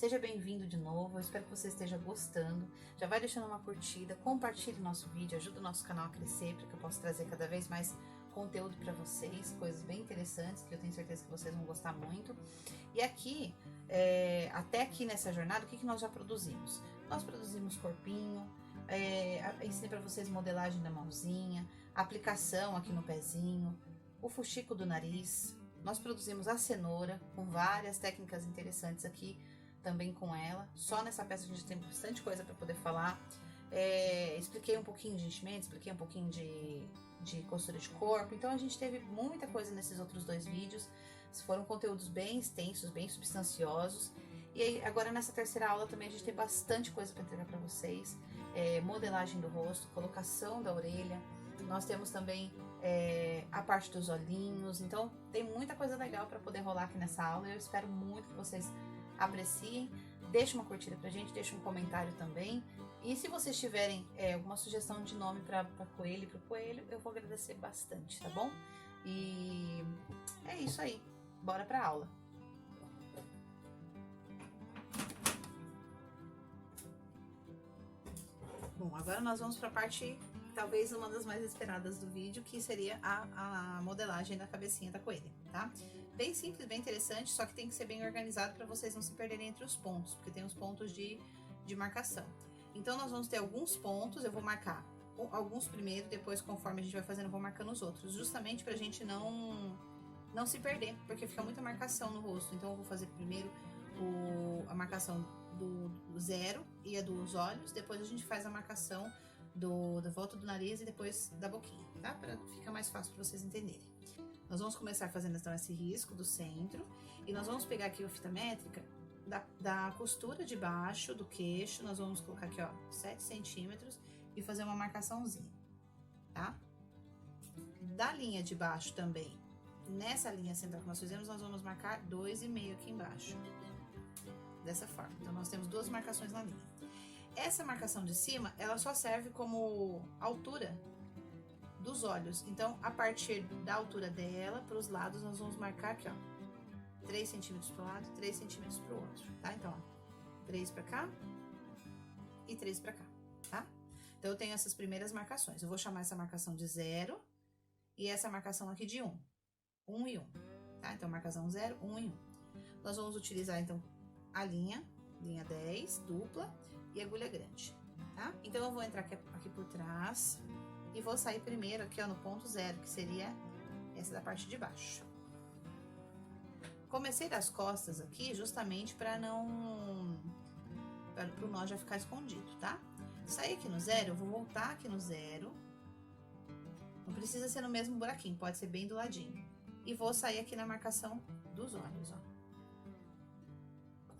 Seja bem-vindo de novo, eu espero que você esteja gostando. Já vai deixando uma curtida, compartilhe nosso vídeo, ajuda o nosso canal a crescer, para que eu possa trazer cada vez mais conteúdo para vocês, coisas bem interessantes, que eu tenho certeza que vocês vão gostar muito. E aqui, até aqui nessa jornada, o que nós já produzimos? Nós produzimos corpinho, ensinei para vocês modelagem da mãozinha, aplicação aqui no pezinho, o fuxico do nariz. Nós produzimos a cenoura, com várias técnicas interessantes aqui, também com ela. Só nessa peça a gente tem bastante coisa para poder falar. Expliquei um pouquinho de enchimento, expliquei um pouquinho de costura de corpo. Então a gente teve muita coisa nesses outros dois vídeos. Foram conteúdos bem extensos, bem substanciosos. E aí, agora nessa terceira aula também a gente tem bastante coisa para entregar para vocês. Modelagem do rosto, colocação da orelha. Nós temos também a parte dos olhinhos. Então tem muita coisa legal para poder rolar aqui nessa aula. Eu espero muito que vocês apreciem. Deixe uma curtida pra gente, deixe um comentário também. E se vocês tiverem alguma sugestão de nome para coelho e pro coelho, eu vou agradecer bastante, tá bom? E é isso aí. Bora pra aula. Bom, agora nós vamos para a parte, talvez uma das mais esperadas do vídeo, que seria a modelagem da cabecinha da coelha, tá? Bem simples, bem interessante, só que tem que ser bem organizado para vocês não se perderem entre os pontos, porque tem os pontos de marcação. Então, nós vamos ter alguns pontos, eu vou marcar alguns primeiro, depois, conforme a gente vai fazendo, eu vou marcando os outros, justamente pra gente não se perder, porque fica muita marcação no rosto. Então, eu vou fazer primeiro a marcação do zero e a dos olhos, depois a gente faz a marcação da volta do nariz e depois da boquinha, tá? Pra ficar mais fácil pra vocês entenderem. Nós vamos começar fazendo então esse risco do centro e nós vamos pegar aqui a fita métrica da costura de baixo do queixo, nós vamos colocar aqui, ó, 7 centímetros e fazer uma marcaçãozinha, tá? Da linha de baixo também, nessa linha central que nós fizemos, nós vamos marcar 2,5 aqui embaixo, dessa forma. Então, nós temos duas marcações na linha. Essa marcação de cima, ela só serve como altura dos olhos. Então, a partir da altura dela, para os lados, nós vamos marcar aqui, ó, 3 centímetros para um lado, 3 centímetros para o outro, tá? Então, ó, 3 para cá e 3 para cá, tá? Então, eu tenho essas primeiras marcações. Eu vou chamar essa marcação de 0 e essa marcação aqui de 1. 1 e 1, tá? Então, marcação 0, 1 e 1. Nós vamos utilizar, então, a linha 10, dupla e agulha grande, tá? Então, eu vou entrar aqui por trás e vou sair primeiro aqui, ó, no ponto 0, que seria essa da parte de baixo. Comecei das costas aqui justamente para o nó já ficar escondido, tá? Saí aqui no 0, eu vou voltar aqui no 0. Não precisa ser no mesmo buraquinho, pode ser bem do ladinho. E vou sair aqui na marcação dos olhos, ó.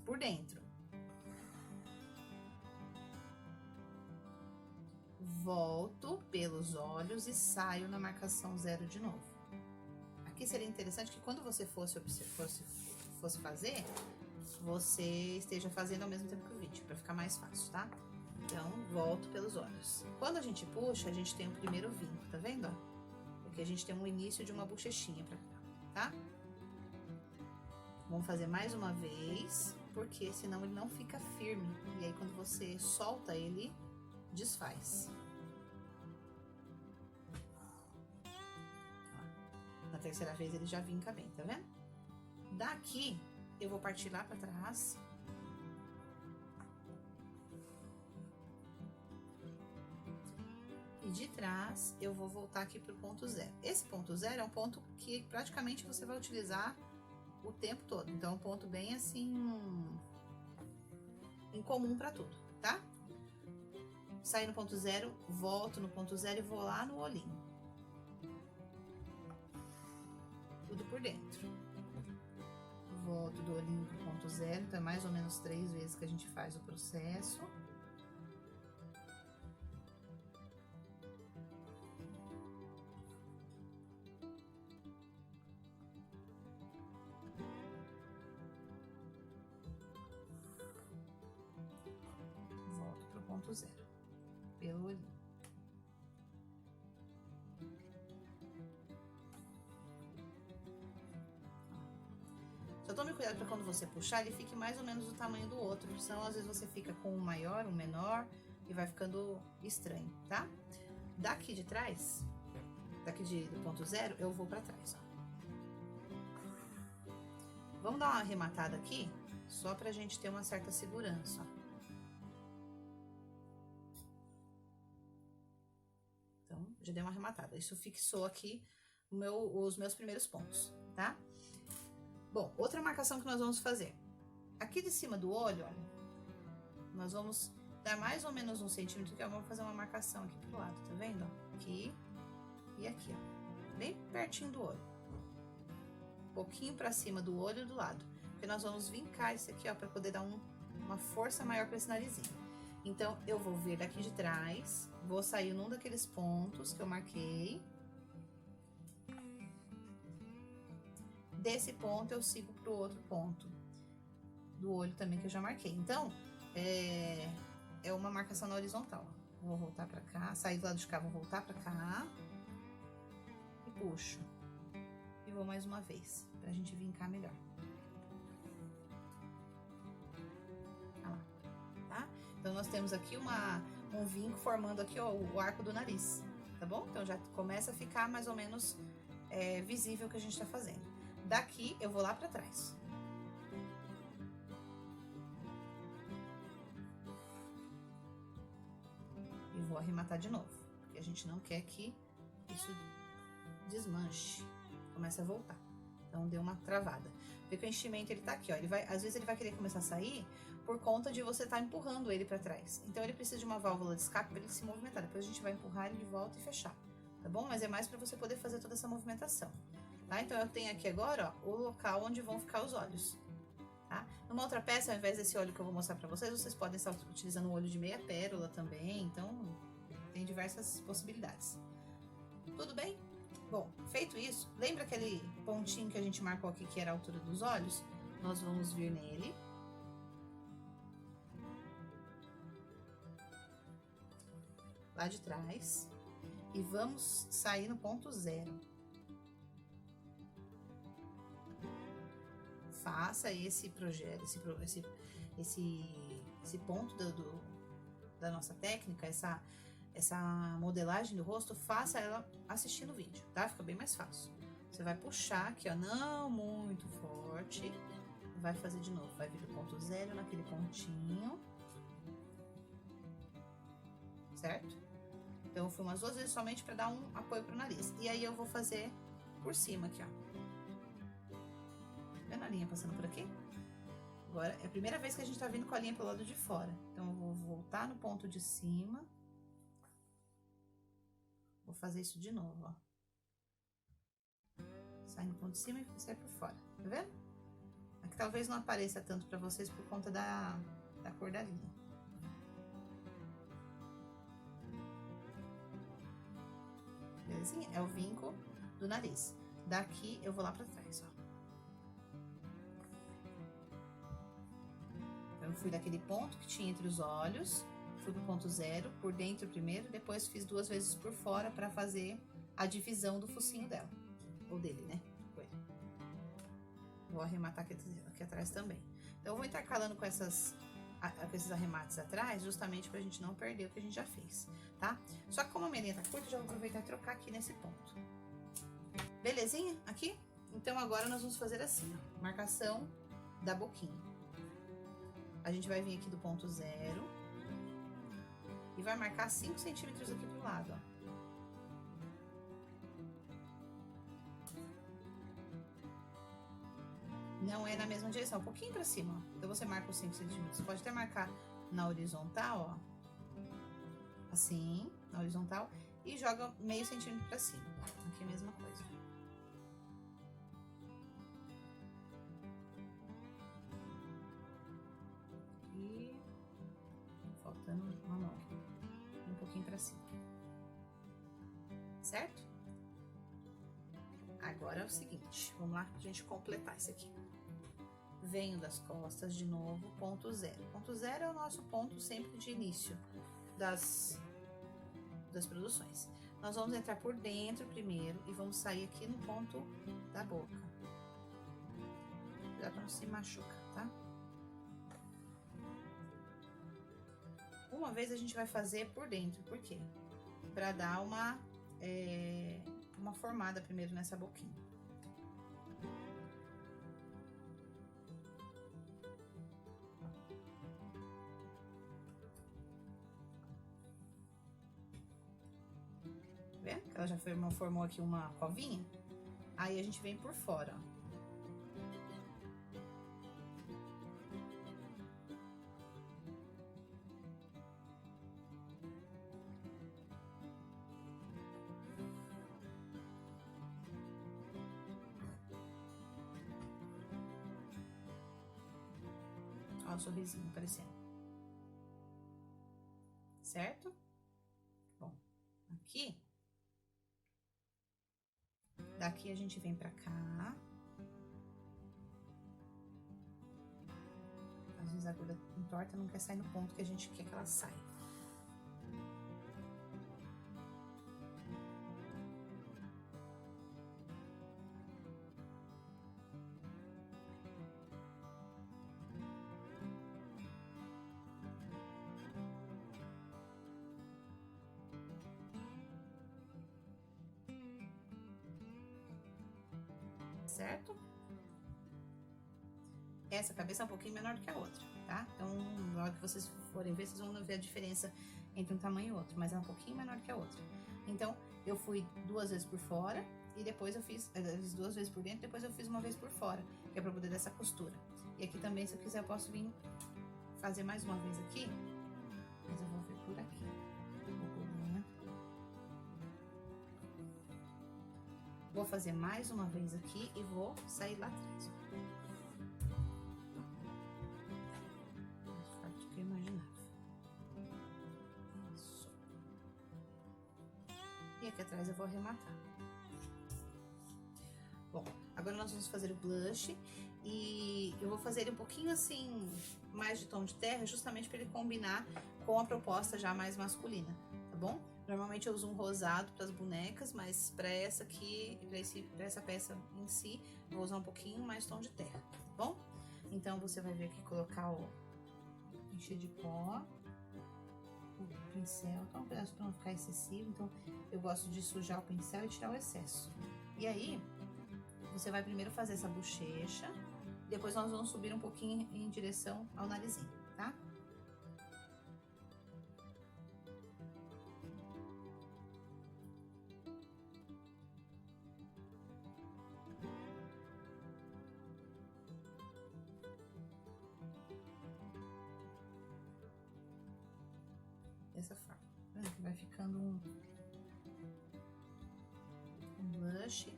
Por dentro. Volto pelos olhos e saio na marcação 0 de novo. Aqui seria interessante que quando você fosse fazer, você esteja fazendo ao mesmo tempo que o vídeo, para ficar mais fácil, tá? Então, volto pelos olhos. Quando a gente puxa, a gente tem o primeiro vinco, tá vendo, ó? Porque a gente tem um início de uma bochechinha pra cá, tá? Vamos fazer mais uma vez, porque senão ele não fica firme. E aí, quando você solta ele, desfaz. Na terceira vez ele já vinca bem, tá vendo? Daqui eu vou partir lá pra trás. E de trás eu vou voltar aqui pro ponto 0. Esse ponto 0 é um ponto que praticamente você vai utilizar o tempo todo. Então é um ponto bem assim incomum pra tudo, tá? Saí no ponto 0, volto no ponto 0 e vou lá no olhinho. Tudo por dentro. Volto do olhinho pro ponto 0, então é mais ou menos 3 vezes que a gente faz o processo. Volto pro ponto 0, pelo olhinho. Só tome cuidado cuidado para quando você puxar, ele fique mais ou menos do tamanho do outro, senão às vezes você fica com um maior, um menor, e vai ficando estranho, tá? Daqui de trás, do ponto zero, eu vou para trás, ó. Vamos dar uma arrematada aqui, só pra gente ter uma certa segurança, ó. Então, já dei uma arrematada. Isso fixou aqui os meus primeiros pontos, tá? Bom, outra marcação que nós vamos fazer. Aqui de cima do olho, olha, nós vamos dar mais ou menos 1 centímetro, que eu vou fazer uma marcação aqui pro lado, tá vendo? Aqui e aqui, ó. Bem pertinho do olho. Um pouquinho pra cima do olho e do lado. Porque nós vamos vincar isso aqui, ó, pra poder dar uma força maior pra esse narizinho. Então, eu vou vir daqui de trás, vou sair num daqueles pontos que eu marquei. Desse ponto, eu sigo pro outro ponto do olho também que eu já marquei. Então, é uma marcação na horizontal. Vou voltar pra cá, sair do lado de cá, vou voltar pra cá. E puxo. E vou mais uma vez, pra gente vincar melhor. Olha lá, tá? Então, nós temos aqui um vinco formando aqui, ó, o arco do nariz, tá bom? Então, já começa a ficar mais ou menos visível o que a gente tá fazendo. Daqui, eu vou lá pra trás. E vou arrematar de novo, porque a gente não quer que isso desmanche. Começa a voltar. Então, deu uma travada. Vê que o enchimento, ele tá aqui, ó. Às vezes ele vai querer começar a sair por conta de você estar empurrando ele pra trás. Então, ele precisa de uma válvula de escape para ele se movimentar. Depois a gente vai empurrar ele de volta e fechar, tá bom? Mas é mais para você poder fazer toda essa movimentação, tá? Então, eu tenho aqui agora, ó, o local onde vão ficar os olhos, tá? Numa outra peça, ao invés desse olho que eu vou mostrar pra vocês, vocês podem estar utilizando o olho de meia pérola também. Então, tem diversas possibilidades. Tudo bem? Bom, feito isso, lembra aquele pontinho que a gente marcou aqui, que era a altura dos olhos? Nós vamos vir nele. Lá de trás. E vamos sair no ponto zero. Faça esse projeto, esse ponto da nossa técnica, essa modelagem do rosto, faça ela assistindo o vídeo, tá? Fica bem mais fácil. Você vai puxar aqui, ó, não muito forte. Vai fazer de novo, vai vir do ponto zero naquele pontinho. Certo? Então, eu fui umas 2 vezes somente para dar um apoio pro nariz. E aí, eu vou fazer por cima aqui, ó. Vendo a linha passando por aqui? Agora, é a primeira vez que a gente tá vindo com a linha pelo lado de fora. Então, eu vou voltar no ponto de cima. Vou fazer isso de novo, ó. Sai no ponto de cima e sai por fora, tá vendo? Aqui talvez não apareça tanto pra vocês por conta da cor da linha. Belezinha? É o vinco do nariz. Daqui eu vou lá pra trás, ó. Então, eu fui daquele ponto que tinha entre os olhos, fui pro ponto zero, por dentro primeiro, depois fiz 2 vezes por fora pra fazer a divisão do focinho dela. Ou dele, né? Vou arrematar aqui atrás também. Então, eu vou intercalando com esses arremates atrás, justamente pra gente não perder o que a gente já fez, tá? Só que como a minha linha tá curta, eu já vou aproveitar e trocar aqui nesse ponto. Belezinha? Aqui? Então, agora nós vamos fazer assim, ó, marcação da boquinha. A gente vai vir aqui do ponto zero e vai marcar 5 centímetros aqui pro lado, ó. Não é na mesma direção, um pouquinho pra cima, ó. Então, você marca os 5 centímetros. Você pode até marcar na horizontal, ó. Assim, na horizontal. E joga meio centímetro pra cima. Aqui é a mesma coisa. E faltando uma mão aqui. Um pouquinho pra cima. Certo? Agora é o seguinte, vamos lá pra gente completar isso aqui. Venho das costas de novo, ponto zero. Ponto zero é o nosso ponto sempre de início das produções. Nós vamos entrar por dentro primeiro e vamos sair aqui no ponto da boca. cuidado pra não se machucar, tá? Uma vez a gente vai fazer por dentro, por quê? Pra dar uma formada primeiro nessa boquinha. Vendo? Ela já formou aqui uma covinha. Aí a gente vem por fora, ó. Ó o sorrisinho aparecendo. Certo? Bom, aqui. Daqui a gente vem pra cá. Às vezes a agulha entorta, não quer sair no ponto que a gente quer que ela saia. Certo? Essa cabeça é um pouquinho menor do que a outra, tá? Então, na hora que vocês forem ver, vocês vão ver a diferença entre um tamanho e outro, mas é um pouquinho menor que a outra. Então, eu fui 2 vezes por fora e depois eu fiz 2 vezes por dentro, depois eu fiz 1 vez por fora, que é pra poder dar essa costura. E aqui também, se eu quiser, eu posso vir fazer mais uma vez aqui, mas eu vou vir por aqui. Vou fazer mais uma vez aqui e vou sair lá atrás. Mais forte do que eu imaginava. Isso. E aqui atrás eu vou arrematar. Bom, agora nós vamos fazer o blush. E eu vou fazer ele um pouquinho assim, mais de tom de terra, justamente para ele combinar com a proposta já mais masculina, tá bom? Normalmente eu uso um rosado para as bonecas, mas para essa aqui, para essa peça em si, eu vou usar um pouquinho mais tom de terra, tá bom? Então, você vai ver aqui colocar o encher de pó, o pincel, tá um pedaço para não ficar excessivo, então eu gosto de sujar o pincel e tirar o excesso. E aí, você vai primeiro fazer essa bochecha, depois nós vamos subir um pouquinho em direção ao narizinho, tá? Dessa forma, vai ficando um blush.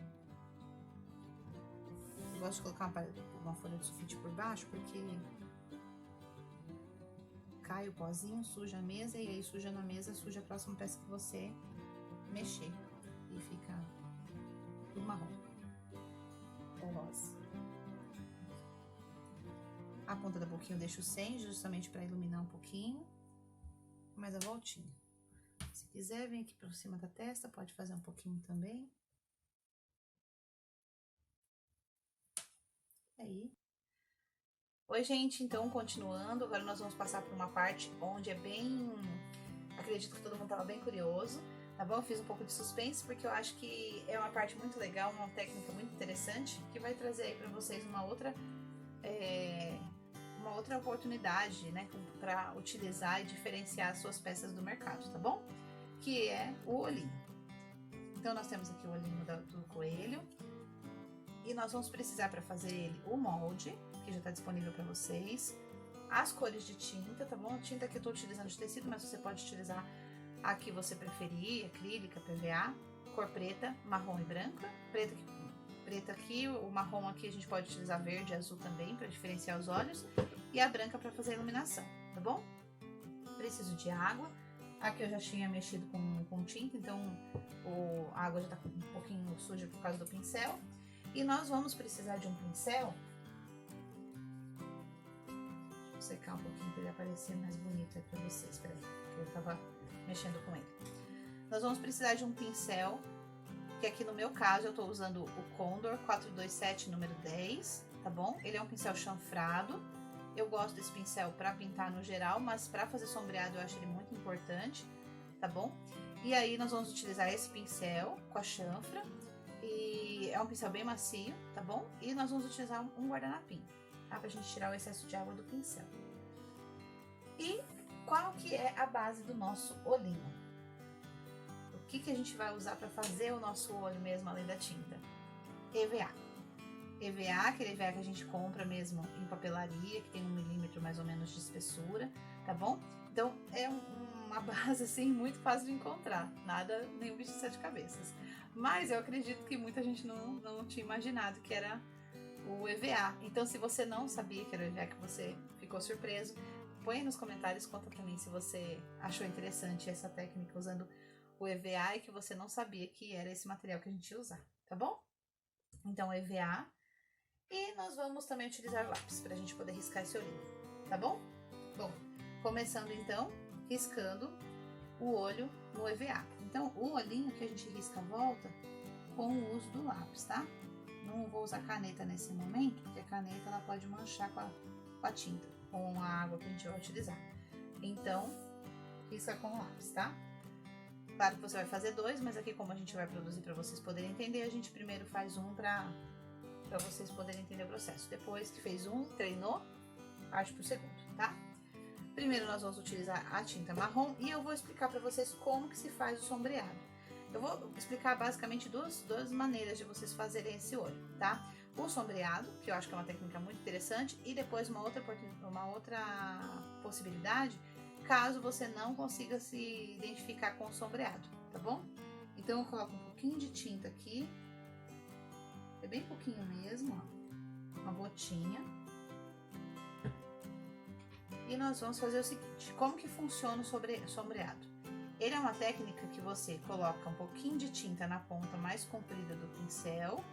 Eu gosto de colocar uma folha de sulfite por baixo, porque cai o pozinho, suja a mesa, e aí suja na mesa, suja a próxima peça que você mexer. E fica tudo marrom ou rosa. A ponta da boquinha eu deixo sem, justamente para iluminar um pouquinho. Mais a voltinha. Se quiser, vem aqui por cima da testa, pode fazer um pouquinho também. Aí. Oi, gente, então, continuando, agora nós vamos passar por uma parte onde é bem... Acredito que todo mundo tava bem curioso, tá bom? Eu fiz um pouco de suspense, porque eu acho que é uma parte muito legal, uma técnica muito interessante, que vai trazer aí pra vocês uma outra oportunidade, né, para utilizar e diferenciar as suas peças do mercado, tá bom? Que é o olhinho. Então, nós temos aqui o olhinho do coelho. E nós vamos precisar para fazer ele o molde, que já está disponível para vocês. As cores de tinta, tá bom? A tinta que eu estou utilizando de tecido, mas você pode utilizar a que você preferir, acrílica, PVA. Cor preta, marrom e branca. Preta aqui, o marrom aqui a gente pode utilizar verde e azul também, para diferenciar os olhos. E a branca para fazer a iluminação, tá bom? Preciso de água. Aqui eu já tinha mexido com tinta, então a água já tá um pouquinho suja por causa do pincel. E nós vamos precisar de um pincel. Vou secar um pouquinho para ele aparecer mais bonito aí para vocês. Peraí, porque eu tava mexendo com ele. Nós vamos precisar de um pincel, que aqui no meu caso eu tô usando o Condor 427 número 10, tá bom? Ele é um pincel chanfrado. Eu gosto desse pincel para pintar no geral, mas para fazer sombreado eu acho ele muito importante, tá bom? E aí nós vamos utilizar esse pincel com a chanfra, e é um pincel bem macio, tá bom? E nós vamos utilizar um guardanapinho, tá? Pra gente tirar o excesso de água do pincel. E qual que é a base do nosso olhinho? O que a gente vai usar para fazer o nosso olho mesmo, além da tinta? EVA. EVA, aquele EVA que a gente compra mesmo em papelaria, que tem 1 milímetro mais ou menos de espessura, tá bom? Então, é uma base, assim, muito fácil de encontrar, nada, nenhum bicho de 7 cabeças. Mas eu acredito que muita gente não tinha imaginado que era o EVA. Então, se você não sabia que era o EVA, que você ficou surpreso, põe aí nos comentários, conta pra mim se você achou interessante essa técnica usando o EVA e que você não sabia que era esse material que a gente ia usar, tá bom? Então, EVA. E nós vamos também utilizar lápis pra gente poder riscar esse olhinho, tá bom? Bom, começando então, riscando o olho no EVA. Então, o olhinho que a gente risca a volta com o uso do lápis, tá? Não vou usar caneta nesse momento, porque a caneta ela pode manchar com a tinta, com a água que a gente vai utilizar. Então, risca com o lápis, tá? Claro que você vai fazer 2, mas aqui como a gente vai produzir para vocês poderem entender, a gente primeiro faz um para vocês poderem entender o processo. Depois que fez um, treinou, parte pro segundo, tá? Primeiro nós vamos utilizar a tinta marrom e eu vou explicar para vocês como que se faz o sombreado. Eu vou explicar basicamente duas maneiras de vocês fazerem esse olho, tá? O sombreado, que eu acho que é uma técnica muito interessante, e depois uma outra possibilidade, caso você não consiga se identificar com o sombreado, tá bom? Então eu coloco um pouquinho de tinta aqui, é bem pouquinho mesmo, ó, uma gotinha. E nós vamos fazer o seguinte, como que funciona o sombreado? Ele é uma técnica que você coloca um pouquinho de tinta na ponta mais comprida do pincel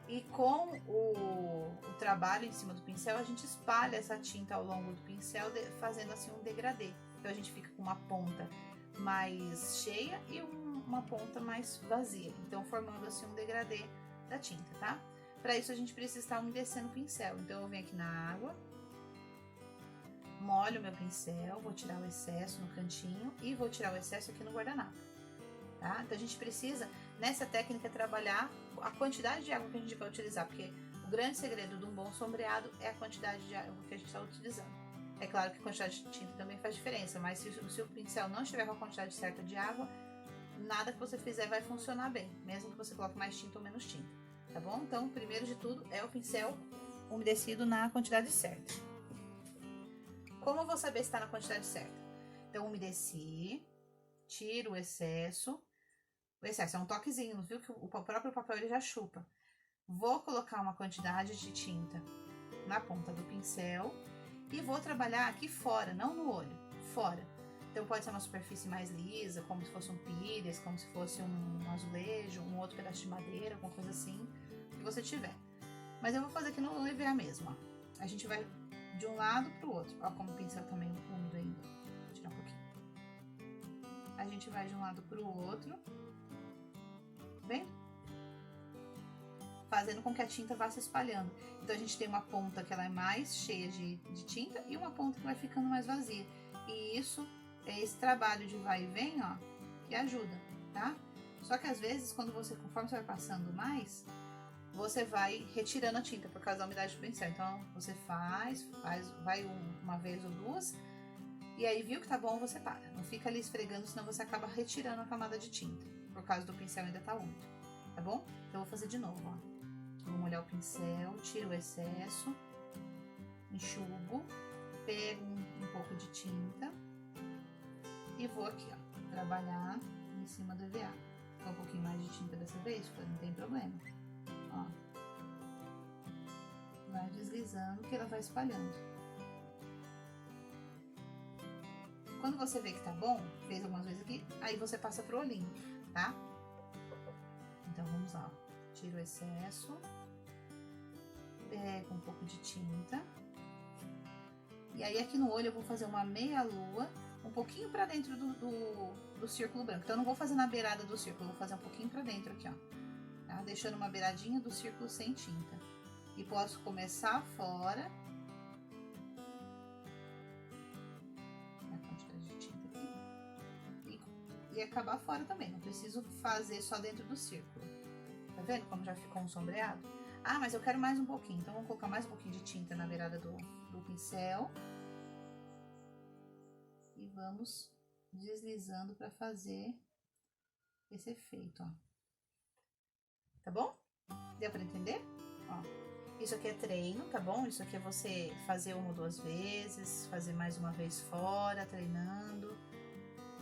e com o trabalho em cima do pincel a gente espalha essa tinta ao longo do pincel, fazendo assim um degradê. Então a gente fica com uma ponta mais cheia e uma ponta mais vazia, então formando assim um degradê da tinta, tá? Para isso a gente precisa estar umedecendo o pincel, então eu venho aqui na água, molho meu pincel, vou tirar o excesso no cantinho e vou tirar o excesso aqui no guardanapo, tá? Então a gente precisa, nessa técnica, trabalhar a quantidade de água que a gente vai utilizar, porque o grande segredo de um bom sombreado é a quantidade de água que a gente está utilizando. É claro que a quantidade de tinta também faz diferença, mas se o pincel não estiver com a quantidade certa de água, nada que você fizer vai funcionar bem, mesmo que você coloque mais tinta ou menos tinta, tá bom? Então, primeiro de tudo é o pincel umedecido na quantidade certa. Como eu vou saber se está na quantidade certa? Então, umedeci, tiro o excesso. O excesso é um toquezinho, viu? Que o próprio papel ele já chupa. Vou colocar uma quantidade de tinta na ponta do pincel e vou trabalhar aqui fora, não no olho, fora. Então, pode ser uma superfície mais lisa, como se fosse um pires, como se fosse um azulejo, um outro pedaço de madeira, alguma coisa assim, que você tiver. Mas eu vou fazer aqui no EVA mesmo, ó. A gente vai de um lado pro outro. Ó, como o pincel tá meio úmido ainda. Vou tirar um pouquinho. A gente vai de um lado pro outro. Bem? Fazendo com que a tinta vá se espalhando. Então, a gente tem uma ponta que ela é mais cheia de tinta e uma ponta que vai ficando mais vazia. E isso é esse trabalho de vai e vem, ó, que ajuda, tá? Só que às vezes, conforme você vai passando mais, você vai retirando a tinta por causa da umidade do pincel. Então, você vai uma vez ou duas, e aí viu que tá bom, você para. Não fica ali esfregando, senão você acaba retirando a camada de tinta, por causa do pincel ainda tá úmido, tá bom? Então, eu vou fazer de novo, ó. Vou molhar o pincel, tiro o excesso, enxugo, pego um pouco de tinta e vou aqui, ó, trabalhar em cima do EVA. Com um pouquinho mais de tinta dessa vez, não tem problema. Ó, vai deslizando que ela vai espalhando. Quando você vê que tá bom, fez algumas vezes aqui, aí você passa pro olhinho, tá? Então vamos lá, ó. Tiro o excesso, pego um pouco de tinta e aí aqui no olho eu vou fazer uma meia lua, um pouquinho pra dentro do círculo branco. Então eu não vou fazer na beirada do círculo, eu vou fazer um pouquinho pra dentro aqui, ó. Tá? Deixando uma beiradinha do círculo sem tinta. E posso começar fora. A quantidade de tinta aqui. E acabar fora também. Não preciso fazer só dentro do círculo. Tá vendo como já ficou um sombreado? Ah, mas eu quero mais um pouquinho. Então, vamos colocar mais um pouquinho de tinta na beirada do pincel. E vamos deslizando para fazer esse efeito, ó. Tá bom? Deu para entender? Ó, isso aqui é treino, tá bom? Isso aqui é você fazer uma ou duas vezes, fazer mais uma vez fora, treinando.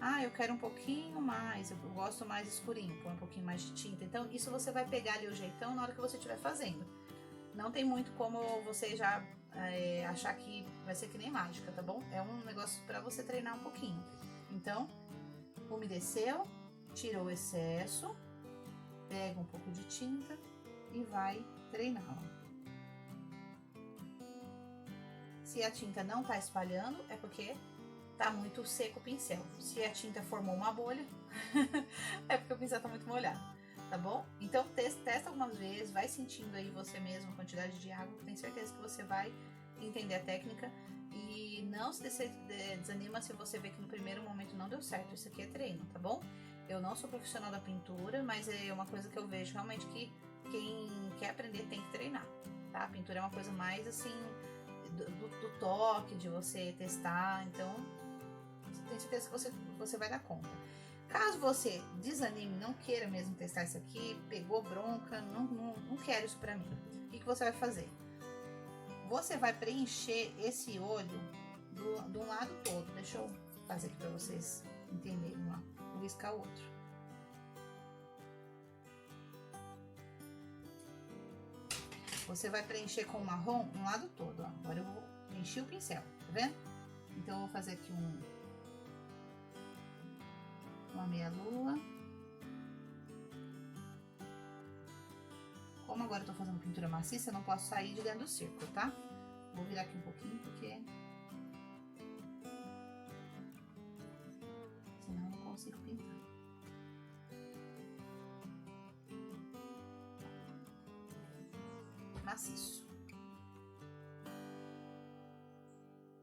Ah, eu quero um pouquinho mais, eu gosto mais escurinho, põe um pouquinho mais de tinta. Então, isso você vai pegar ali o jeitão na hora que você estiver fazendo. Não tem muito como você já achar que vai ser que nem mágica, tá bom? É um negócio para você treinar um pouquinho. Então, umedeceu, tirou o excesso, pega um pouco de tinta e vai treinar. Se a tinta não tá espalhando, é porque tá muito seco o pincel. Se a tinta formou uma bolha, é porque o pincel tá muito molhado, tá bom? Então, testa algumas vezes, vai sentindo aí você mesmo a quantidade de água, tenho certeza que você vai entender a técnica. E não se desanima se você vê que no primeiro momento não deu certo, isso aqui é treino, tá bom? Eu não sou profissional da pintura, mas é uma coisa que eu vejo realmente que quem quer aprender tem que treinar, tá? A pintura é uma coisa mais assim, do toque, de você testar, então tenho certeza que você vai dar conta. Caso você desanime, não queira mesmo testar isso aqui, pegou bronca, não quero isso pra mim, o que você vai fazer? Você vai preencher esse olho do um lado todo. Deixa eu fazer aqui pra vocês entenderem, ó. Vou riscar o outro. Você vai preencher com o marrom um lado todo, ó. Agora eu vou encher o pincel, tá vendo? Então, eu vou fazer aqui uma meia lua. Como agora eu tô fazendo pintura maciça, eu não posso sair de dentro do círculo, tá? Vou virar aqui um pouquinho, porque senão eu não consigo pintar. Maciço.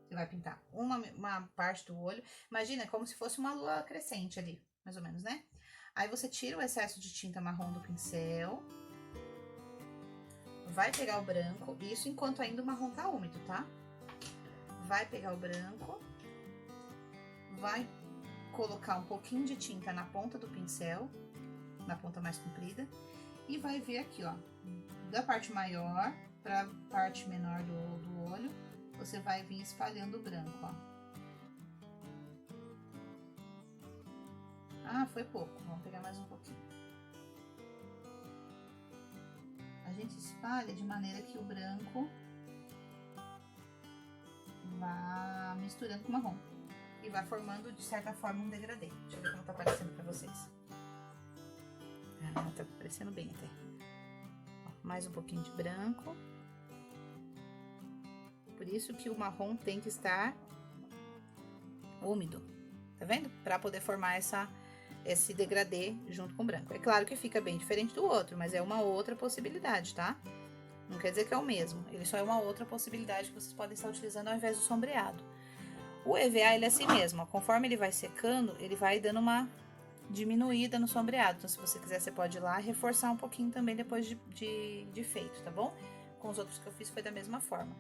Você vai pintar uma parte do olho. Imagina como se fosse uma lua crescente ali, mais ou menos, né? Aí você tira o excesso de tinta marrom do pincel. Vai pegar o branco, isso enquanto ainda o marrom tá úmido, tá? Vai pegar o branco, vai colocar um pouquinho de tinta na ponta do pincel, na ponta mais comprida, e vai vir aqui, ó, da parte maior pra parte menor do olho, você vai vir espalhando o branco, ó. Ah, foi pouco, vamos pegar mais um pouquinho. A gente espalha de maneira que o branco vá misturando com o marrom. E vai formando, de certa forma, um degradê. Deixa eu ver como tá aparecendo pra vocês. Ah, tá aparecendo bem até. Ó, mais um pouquinho de branco. Por isso que o marrom tem que estar úmido. Tá vendo? Pra poder formar esse degradê junto com o branco. É claro que fica bem diferente do outro, mas é uma outra possibilidade, tá? Não quer dizer que é o mesmo, ele só é uma outra possibilidade que vocês podem estar utilizando ao invés do sombreado. O EVA, ele é assim mesmo, ó, conforme ele vai secando, ele vai dando uma diminuída no sombreado. Então, se você quiser, você pode ir lá e reforçar um pouquinho também depois de feito, tá bom? Com os outros que eu fiz foi da mesma forma.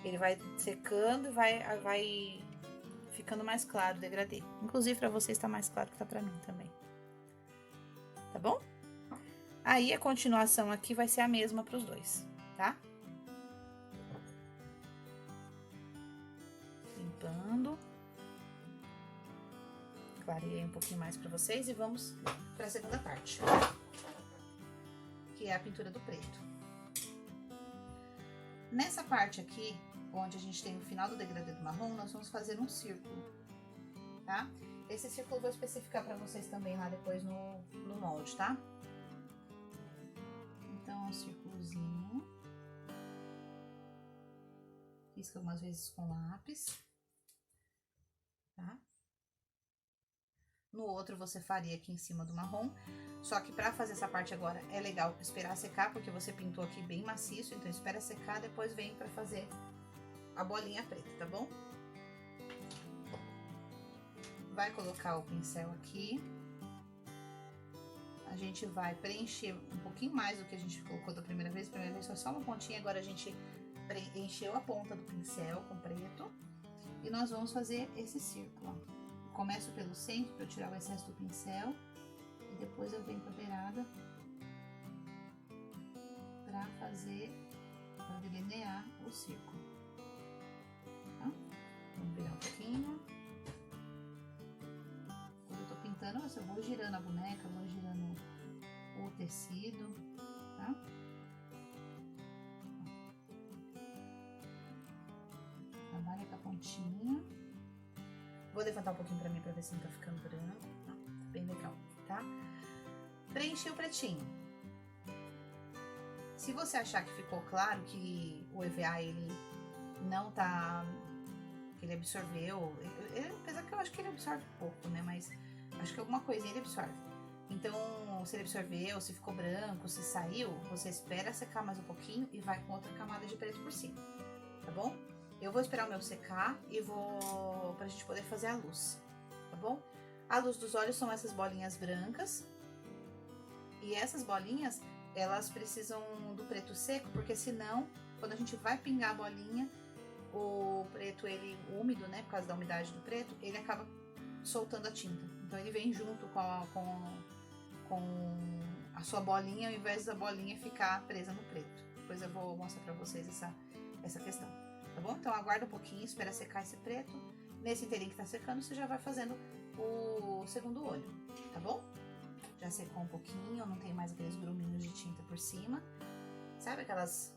Ele vai secando e vai ficando mais claro o degradê. Inclusive, pra vocês tá mais claro que tá pra mim também. Tá bom? Aí, a continuação aqui vai ser a mesma pros dois, tá? Limpando. Clarei um pouquinho mais pra vocês e vamos pra segunda parte, que é a pintura do preto. Nessa parte aqui, onde a gente tem o final do degradê do marrom, nós vamos fazer um círculo, tá? Esse círculo eu vou especificar pra vocês também lá depois no molde, tá? Então, um círculozinho. Risca algumas vezes com lápis, tá? no outro você faria aqui em cima do marrom. Só que pra fazer essa parte agora é legal esperar secar, porque você pintou aqui bem maciço, então espera secar, depois vem pra fazer a bolinha preta, tá bom? Vai colocar o pincel aqui. A gente vai preencher um pouquinho mais do que a gente colocou da primeira vez. A primeira vez foi só uma pontinha, agora a gente preencheu a ponta do pincel com preto. E nós vamos fazer esse círculo, ó. Começo pelo centro para eu tirar o excesso do pincel. E depois eu venho pra beirada pra fazer, pra delinear o círculo. Tá? Vamos virar um pouquinho. Quando eu tô pintando, eu vou girando a boneca, vou girando o tecido, tá? Trabalha com a pontinha. Vou levantar um pouquinho pra mim pra ver se não tá ficando branco. Tá bem legal, tá? Preencher o pretinho. Se você achar que ficou claro que o EVA ele não tá, que ele absorveu, apesar que eu acho que ele absorve pouco, né? Mas acho que alguma coisinha ele absorve. Então, se ele absorveu, se ficou branco, se saiu, você espera secar mais um pouquinho e vai com outra camada de preto por cima, tá bom? Eu vou esperar o meu secar e vou, pra gente poder fazer a luz, tá bom? A luz dos olhos são essas bolinhas brancas. E essas bolinhas, elas precisam do preto seco, porque senão, quando a gente vai pingar a bolinha, o preto, ele úmido, né, por causa da umidade do preto, ele acaba soltando a tinta. Então, ele vem junto com a sua bolinha, ao invés da bolinha ficar presa no preto. Depois eu vou mostrar pra vocês essa questão, tá bom? Então, aguarda um pouquinho, espera secar esse preto. Nesse inteirinho que tá secando, você já vai fazendo o segundo olho, tá bom? Já secou um pouquinho, não tem mais aqueles gruminhos de tinta por cima. Sabe aquelas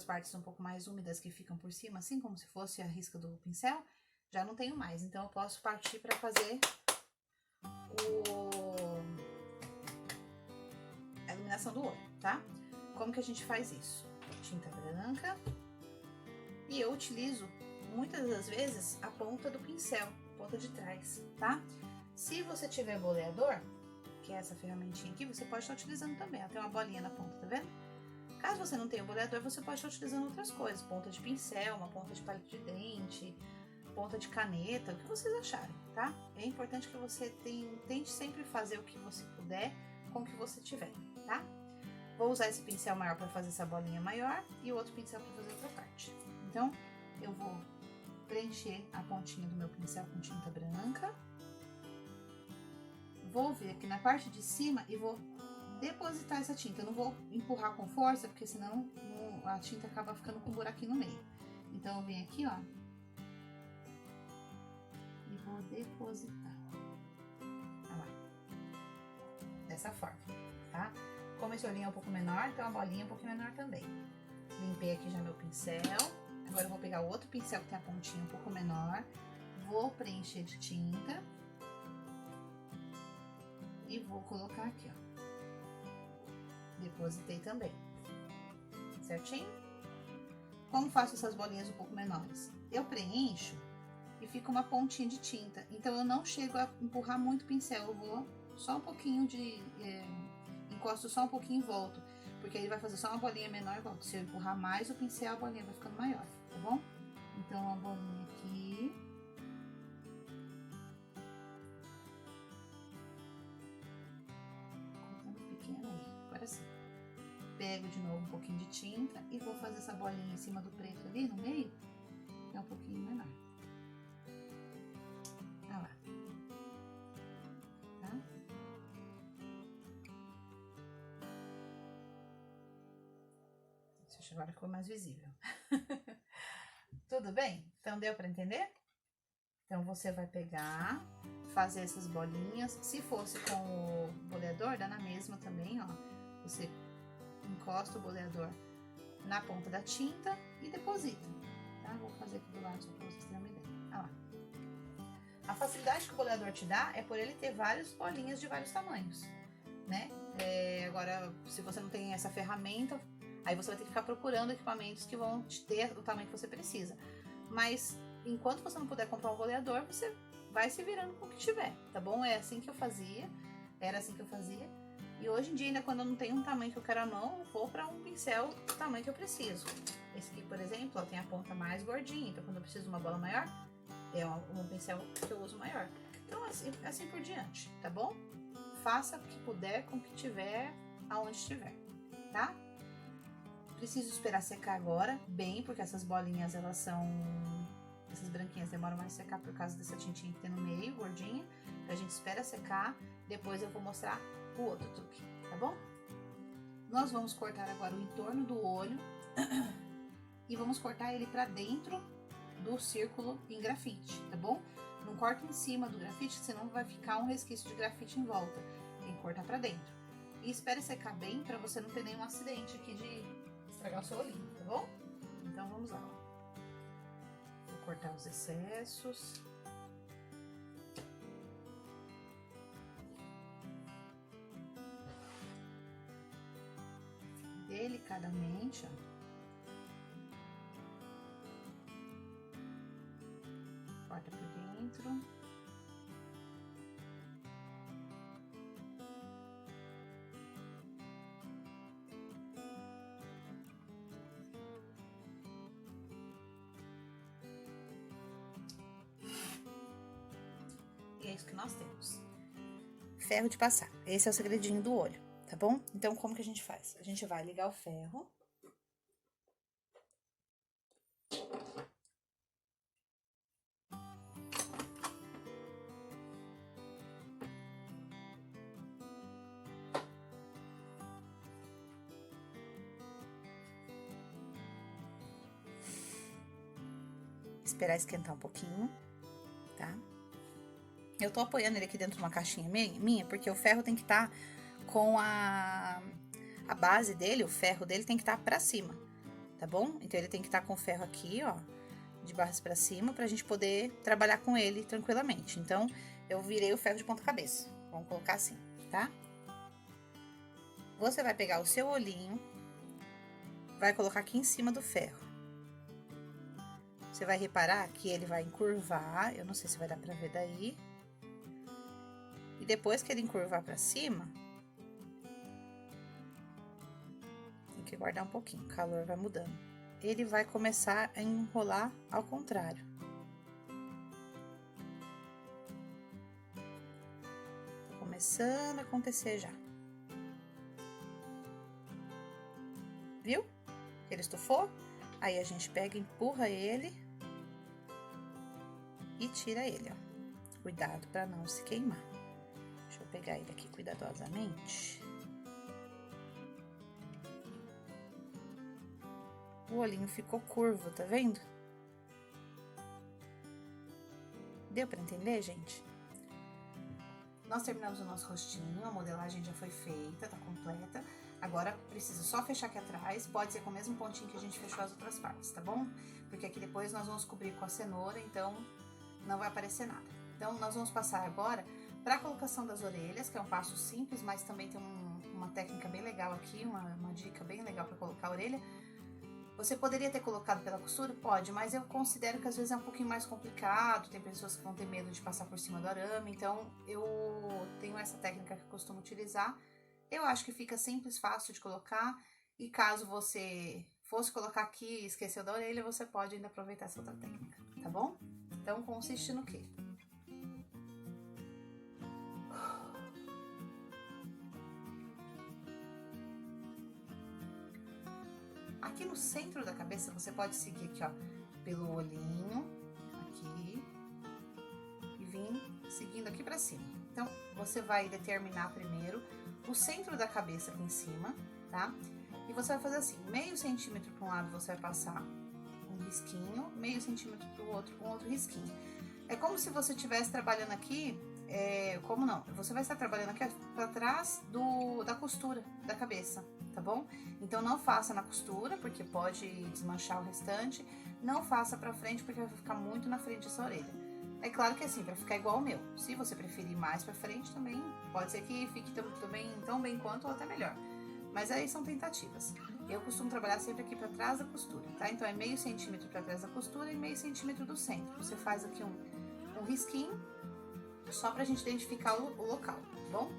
partes um pouco mais úmidas que ficam por cima, assim como se fosse a risca do pincel? Já não tenho mais, então eu posso partir para fazer a iluminação do olho, tá? Como que a gente faz isso? Tinta branca. E eu utilizo, muitas das vezes, a ponta do pincel, ponta de trás, tá? Se você tiver boleador, que é essa ferramentinha aqui, você pode estar utilizando também. Ela tem uma bolinha na ponta, tá vendo? Caso você não tenha o boleador, você pode estar utilizando outras coisas. Ponta de pincel, uma ponta de palito de dente, ponta de caneta, o que vocês acharem, tá? É importante que você tente sempre fazer o que você puder com o que você tiver, tá? Vou usar esse pincel maior para fazer essa bolinha maior e o outro pincel para fazer outra parte. Então, eu vou preencher a pontinha do meu pincel com tinta branca. Vou vir aqui na parte de cima e vou depositar essa tinta. Eu não vou empurrar com força, porque senão a tinta acaba ficando com um buraquinho no meio. Então, eu venho aqui, ó, e vou depositar. Olha lá. Dessa forma, tá? Como esse olhinho é um pouco menor, então a bolinha é um pouquinho menor também. Limpei aqui já meu pincel. Agora eu vou pegar o outro pincel que tem a pontinha um pouco menor. Vou preencher de tinta. E vou colocar aqui, ó. Depositei também. Certinho? Como faço essas bolinhas um pouco menores? Eu preencho e fica uma pontinha de tinta. Então, eu não chego a empurrar muito o pincel. Eu vou só um pouquinho encosto só um pouquinho e volto. Porque aí vai fazer só uma bolinha menor e volto. Se eu empurrar mais o pincel, a bolinha vai ficando maior, tá bom? Então, uma bolinha aqui. Assim. Pego de novo um pouquinho de tinta e vou fazer essa bolinha em cima do preto ali no meio, que é um pouquinho menor. Olha lá. Tá? Deixa eu agora ficou mais visível. Tudo bem? Então deu para entender? Então você vai pegar, fazer essas bolinhas. Se fosse com o boleador, dá na mesma também, ó. Você encosta o boleador na ponta da tinta e deposita, tá? Vou fazer aqui do lado só pra vocês terem uma ideia. Olha lá. A facilidade que o boleador te dá é por ele ter várias bolinhas de vários tamanhos, né? Agora, se você não tem essa ferramenta, aí você vai ter que ficar procurando equipamentos que vão te ter o tamanho que você precisa. Mas, enquanto você não puder comprar um boleador, você vai se virando com o que tiver, tá bom? É assim que eu fazia, era assim que eu fazia. E hoje em dia, ainda quando eu não tenho um tamanho que eu quero à mão, eu vou para um pincel do tamanho que eu preciso. Esse aqui, por exemplo, ó, tem a ponta mais gordinha, então quando eu preciso de uma bola maior, é um pincel que eu uso maior. Então, assim por diante, tá bom? Faça o que puder com o que tiver, aonde estiver, tá? Preciso esperar secar agora, bem, porque essas bolinhas, elas são... Essas branquinhas demoram mais a secar por causa dessa tintinha que tem no meio, gordinha. A gente espera secar, depois eu vou mostrar o outro truque, tá bom? Nós vamos cortar agora o entorno do olho e vamos cortar ele pra dentro do círculo em grafite, tá bom? Não corta em cima do grafite, senão vai ficar um resquício de grafite em volta. Tem que cortar pra dentro. E espere secar bem pra você não ter nenhum acidente aqui de estragar o seu olhinho, tá bom? Então vamos lá. Vou cortar os excessos. Delicadamente, ó. Corta por dentro. E é isso que nós temos. Ferro de passar. Esse é o segredinho do olho, tá bom? Então, como que a gente faz? A gente vai ligar o ferro. Esperar esquentar um pouquinho, tá? Eu tô apoiando ele aqui dentro de uma caixinha minha, porque o ferro tem que estar com a base dele, o ferro dele tem que estar pra cima, tá bom? Então, ele tem que estar com o ferro aqui, ó, de barras pra cima, pra gente poder trabalhar com ele tranquilamente. Então, eu virei o ferro de ponta cabeça, vamos colocar assim, tá? Você vai pegar o seu olhinho, vai colocar aqui em cima do ferro. Você vai reparar que ele vai encurvar, eu não sei se vai dar pra ver daí. E depois que ele encurvar pra cima, tem que guardar um pouquinho, o calor vai mudando. Ele vai começar a enrolar ao contrário. Tá começando a acontecer já. Viu? Ele estufou? Aí a gente pega, empurra ele e tira ele, ó. Cuidado pra não se queimar. Deixa eu pegar ele aqui cuidadosamente. O olhinho ficou curvo, tá vendo? Deu pra entender, gente? Nós terminamos o nosso rostinho, a modelagem já foi feita, tá completa. Agora, precisa só fechar aqui atrás, pode ser com o mesmo pontinho que a gente fechou as outras partes, tá bom? Porque aqui depois nós vamos cobrir com a cenoura, então não vai aparecer nada. Então, nós vamos passar agora para a colocação das orelhas, que é um passo simples, mas também tem uma técnica bem legal aqui, uma dica bem legal para colocar a orelha. Você poderia ter colocado pela costura? Pode, mas eu considero que às vezes é um pouquinho mais complicado, tem pessoas que vão ter medo de passar por cima do arame, então eu tenho essa técnica que eu costumo utilizar. Eu acho que fica simples, fácil de colocar, e caso você fosse colocar aqui e esqueceu da orelha, você pode ainda aproveitar essa outra técnica, tá bom? Então, consiste no quê? Aqui no centro da cabeça, você pode seguir aqui, ó, pelo olhinho, aqui, e vir seguindo aqui pra cima. Então, você vai determinar primeiro o centro da cabeça aqui em cima, tá? E você vai fazer assim, meio centímetro para um lado você vai passar um risquinho, meio centímetro para o outro, um outro risquinho. É como se você estivesse trabalhando aqui, como não? Você vai estar trabalhando aqui para trás da costura da cabeça, tá bom? Então, não faça na costura, porque pode desmanchar o restante. Não faça pra frente, porque vai ficar muito na frente essa orelha. É claro que assim, pra ficar igual ao meu. Se você preferir mais pra frente, também pode ser que fique também tão bem quanto ou até melhor. Mas aí são tentativas. Eu costumo trabalhar sempre aqui pra trás da costura, tá? Então, é meio centímetro pra trás da costura e meio centímetro do centro. Você faz aqui um um risquinho, só pra gente identificar o local, tá bom?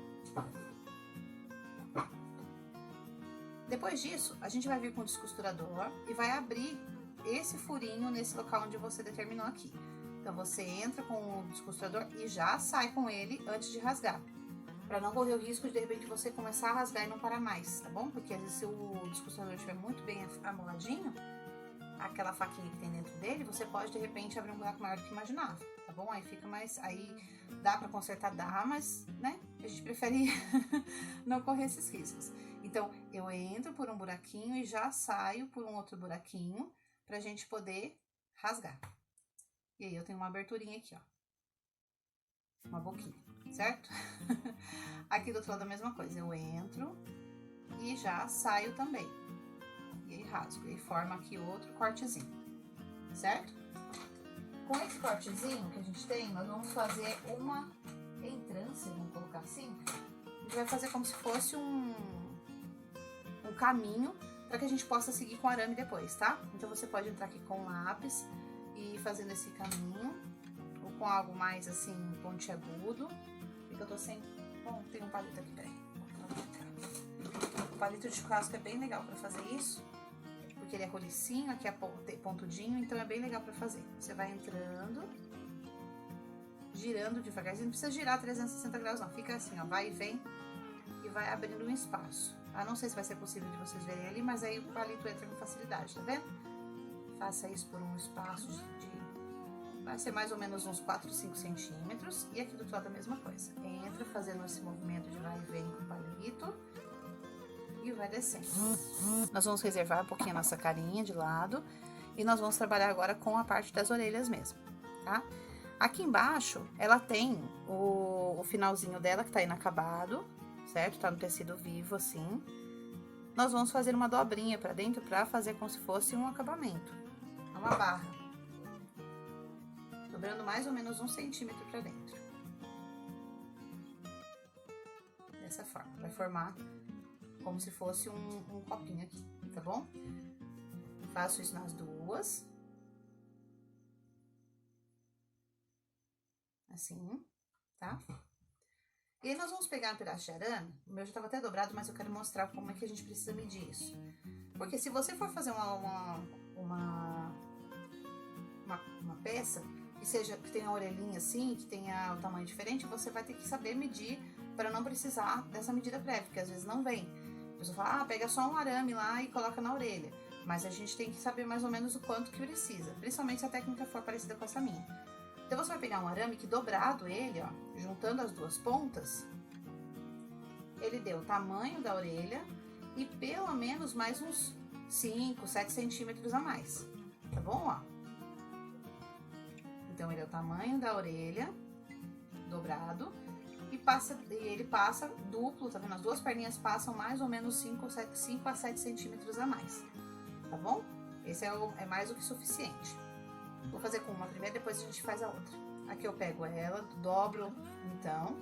Depois disso, a gente vai vir com o descosturador e vai abrir esse furinho nesse local onde você determinou aqui. Então, você entra com o descosturador e já sai com ele antes de rasgar. Pra não correr o risco de repente, você começar a rasgar e não parar mais, tá bom? Porque às vezes se o descosturador estiver muito bem amoladinho, aquela faquinha que tem dentro dele, você pode de repente abrir um buraco maior do que imaginava, tá bom? Aí fica mais, aí dá pra consertar, dá, mas, né, a gente prefere não correr esses riscos. Então, eu entro por um buraquinho e já saio por um outro buraquinho pra gente poder rasgar. E aí eu tenho uma aberturinha aqui, ó, uma boquinha, certo? Aqui do outro lado a mesma coisa, eu entro e já saio também. E aí rasgo, e forma aqui outro cortezinho, certo? Com esse cortezinho que a gente tem, nós vamos fazer uma entrância, vamos colocar assim. A gente vai fazer como se fosse um caminho para que a gente possa seguir com o arame depois, tá? Então você pode entrar aqui com lápis e ir fazendo esse caminho, ou com algo mais assim, pontiagudo. Porque eu tô sem... Bom, tem um palito aqui, peraí. O palito de churrasco é bem legal para fazer isso. Porque ele é rolicinho, aqui é pontudinho, então é bem legal pra fazer. Você vai entrando, girando devagarzinho, não precisa girar 360 graus não, fica assim, ó, vai e vem e vai abrindo um espaço. Ah, não sei se vai ser possível de vocês verem ali, mas aí o palito entra com facilidade, tá vendo? Faça isso por um espaço vai ser mais ou menos uns 4, 5 centímetros, e aqui do outro lado a mesma coisa. Entra fazendo esse movimento de vai e vem com o palito. E vai descendo. Nós vamos reservar um pouquinho a nossa carinha de lado. E nós vamos trabalhar agora com a parte das orelhas mesmo, tá? Aqui embaixo, ela tem o finalzinho dela que tá inacabado, certo? Tá no tecido vivo, assim. Nós vamos fazer uma dobrinha pra dentro pra fazer como se fosse um acabamento. Uma barra. Dobrando mais ou menos 1 centímetro pra dentro. Dessa forma. Vai formar como se fosse um copinho aqui, tá bom? Faço isso nas duas. Assim, tá? E aí, nós vamos pegar um pedaço de arame. O meu já tava até dobrado, mas eu quero mostrar como é que a gente precisa medir isso. Porque se você for fazer uma peça que tenha a orelhinha assim, que tenha o tamanho diferente, você vai ter que saber medir para não precisar dessa medida prévia, porque às vezes não vem. A pessoa fala, pega só um arame lá e coloca na orelha. Mas a gente tem que saber mais ou menos o quanto que precisa, principalmente se a técnica for parecida com essa minha. Então, você vai pegar um arame que dobrado ele, ó, juntando as duas pontas, ele deu o tamanho da orelha e pelo menos mais uns 5, 7 centímetros a mais, tá bom, ó? Então, ele é o tamanho da orelha, dobrado, e ele passa duplo, tá vendo? As duas perninhas passam mais ou menos 5 a 7 centímetros a mais, tá bom? Esse é mais do que suficiente. Vou fazer com uma primeiro, depois a gente faz a outra. Aqui eu pego ela, dobro, então,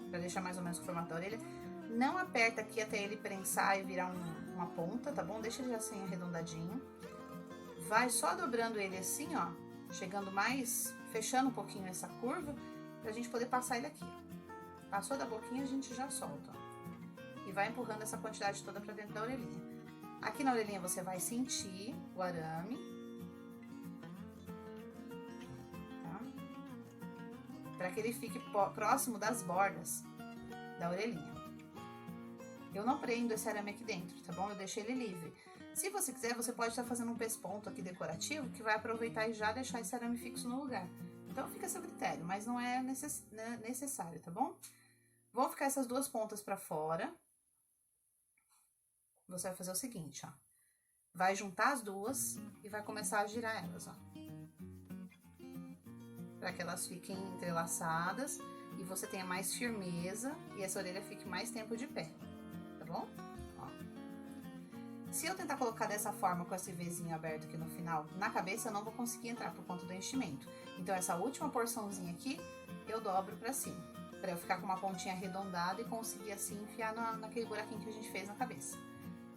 pra deixar mais ou menos o formato da orelha. Não aperta aqui até ele prensar e virar uma ponta, tá bom? Deixa ele assim arredondadinho. Vai só dobrando ele assim, ó, chegando mais, fechando um pouquinho essa curva, pra gente poder passar ele aqui, ó. Passou da boquinha, a gente já solta, ó. E vai empurrando essa quantidade toda pra dentro da orelhinha. Aqui na orelhinha você vai sentir o arame, tá? Pra que ele fique próximo das bordas da orelhinha. Eu não prendo esse arame aqui dentro, tá bom? Eu deixo ele livre. Se você quiser, você pode estar fazendo um pesponto aqui decorativo, que vai aproveitar e já deixar esse arame fixo no lugar. Então, fica a seu critério, mas não é necessário, tá bom? Vão ficar essas duas pontas pra fora. Você vai fazer o seguinte, ó. Vai juntar as duas e vai começar a girar elas, ó. Pra que elas fiquem entrelaçadas e você tenha mais firmeza e essa orelha fique mais tempo de pé, tá bom? Ó. Se eu tentar colocar dessa forma, com esse Vzinho aberto aqui no final, na cabeça eu não vou conseguir entrar por conta do enchimento. Então, essa última porçãozinha aqui, eu dobro pra cima, pra eu ficar com uma pontinha arredondada e conseguir assim enfiar naquele buraquinho que a gente fez na cabeça,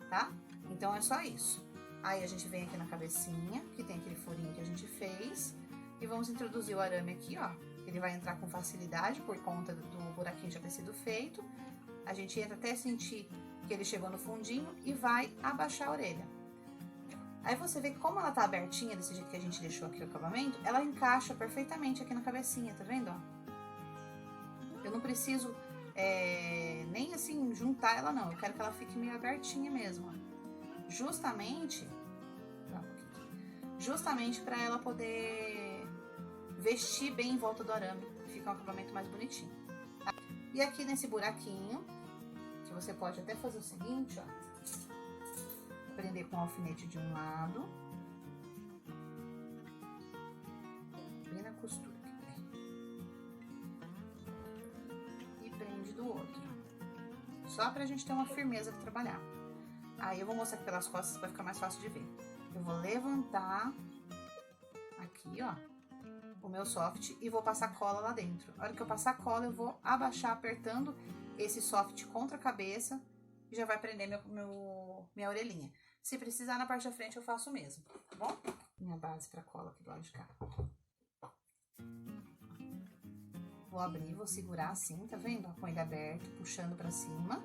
tá? Então, é só isso. Aí, a gente vem aqui na cabecinha, que tem aquele furinho que a gente fez, e vamos introduzir o arame aqui, ó. ele vai entrar com facilidade por conta do buraquinho já ter sido feito. A gente entra até sentir que ele chegou no fundinho e vai abaixar a orelha. Aí você vê que como ela tá abertinha, desse jeito que a gente deixou aqui o acabamento, ela encaixa perfeitamente aqui na cabecinha, tá vendo, ó? Eu não preciso nem assim juntar ela não, eu quero que ela fique meio abertinha mesmo, ó. Justamente para ela poder vestir bem em volta do arame, fica um acabamento mais bonitinho, tá? E aqui nesse buraquinho, que você pode até fazer o seguinte, ó, prender com o alfinete de um lado, bem na costura aqui, e prende do outro, só pra gente ter uma firmeza pra trabalhar. Aí eu vou mostrar aqui pelas costas pra ficar mais fácil de ver. Eu vou levantar aqui, ó, o meu soft e vou passar cola lá dentro. A hora que eu passar cola, eu vou abaixar apertando esse soft contra a cabeça e já vai prender minha orelhinha. Se precisar, na parte da frente eu faço o mesmo, tá bom? Minha base pra cola aqui do lado de cá. Vou abrir, vou segurar assim, tá vendo? Com ele aberto, puxando pra cima.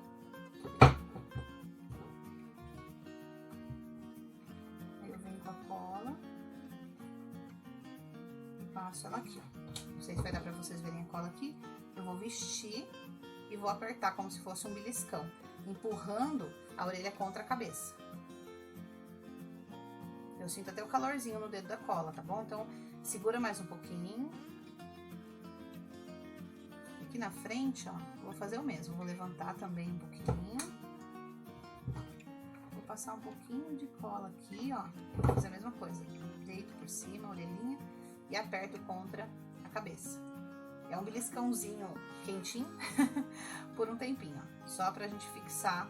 Aí eu venho com a cola e passo ela aqui, ó. Não sei se vai dar pra vocês verem a cola aqui. Eu vou vestir e vou apertar como se fosse um beliscão, empurrando a orelha contra a cabeça. Eu sinto até o calorzinho no dedo da cola, tá bom? Então, segura mais um pouquinho. Aqui na frente, ó, vou fazer o mesmo. Vou levantar também um pouquinho. Vou passar um pouquinho de cola aqui, ó. Vou fazer a mesma coisa. Deito por cima, a orelhinha, e aperto contra a cabeça. É um beliscãozinho quentinho por um tempinho, ó. Só pra gente fixar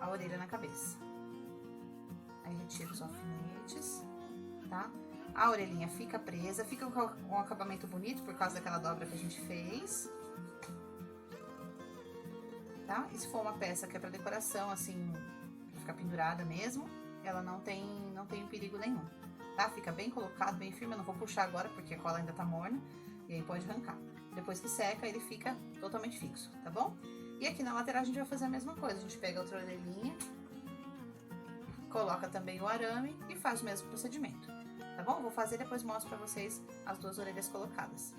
a orelha na cabeça. Aí retiro os alfinetes, tá? A orelhinha fica presa, fica com um acabamento bonito por causa daquela dobra que a gente fez. Tá? E se for uma peça que é pra decoração, assim, pra ficar pendurada mesmo, ela não tem perigo nenhum, tá? Fica bem colocado, bem firme. Eu não vou puxar agora porque a cola ainda tá morna e aí pode arrancar. Depois que seca, ele fica totalmente fixo, tá bom? E aqui na lateral a gente vai fazer a mesma coisa. A gente pega outra orelhinha, coloca também o arame e faz o mesmo procedimento, tá bom? Vou fazer e depois mostro pra vocês as duas orelhas colocadas.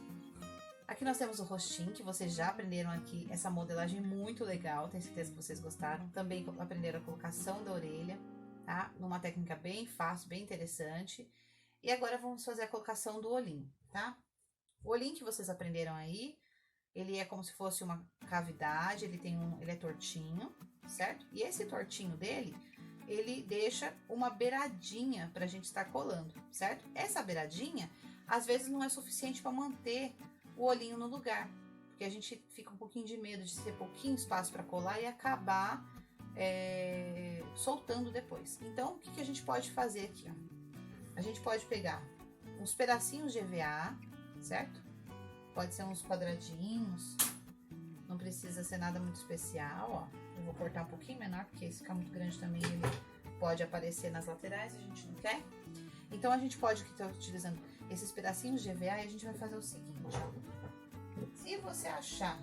Aqui nós temos o rostinho, que vocês já aprenderam aqui, essa modelagem muito legal, tenho certeza que vocês gostaram. Também aprenderam a colocação da orelha, tá? Numa técnica bem fácil, bem interessante. E agora vamos fazer a colocação do olhinho, tá? O olhinho que vocês aprenderam aí, ele é como se fosse uma cavidade, ele é tortinho, certo? E esse tortinho dele, ele deixa uma beiradinha pra gente estar colando, certo? Essa beiradinha, às vezes, não é suficiente para manter o olhinho no lugar, porque a gente fica um pouquinho de medo de ter pouquinho espaço para colar e acabar soltando depois. Então, o que a gente pode fazer aqui, ó? A gente pode pegar uns pedacinhos de EVA, certo? Pode ser uns quadradinhos, não precisa ser nada muito especial, ó. Eu vou cortar um pouquinho menor, porque se ficar muito grande também ele pode aparecer nas laterais, a gente não quer. Então, a gente pode estar utilizando esses pedacinhos de EVA e a gente vai fazer o seguinte, ó. Se você achar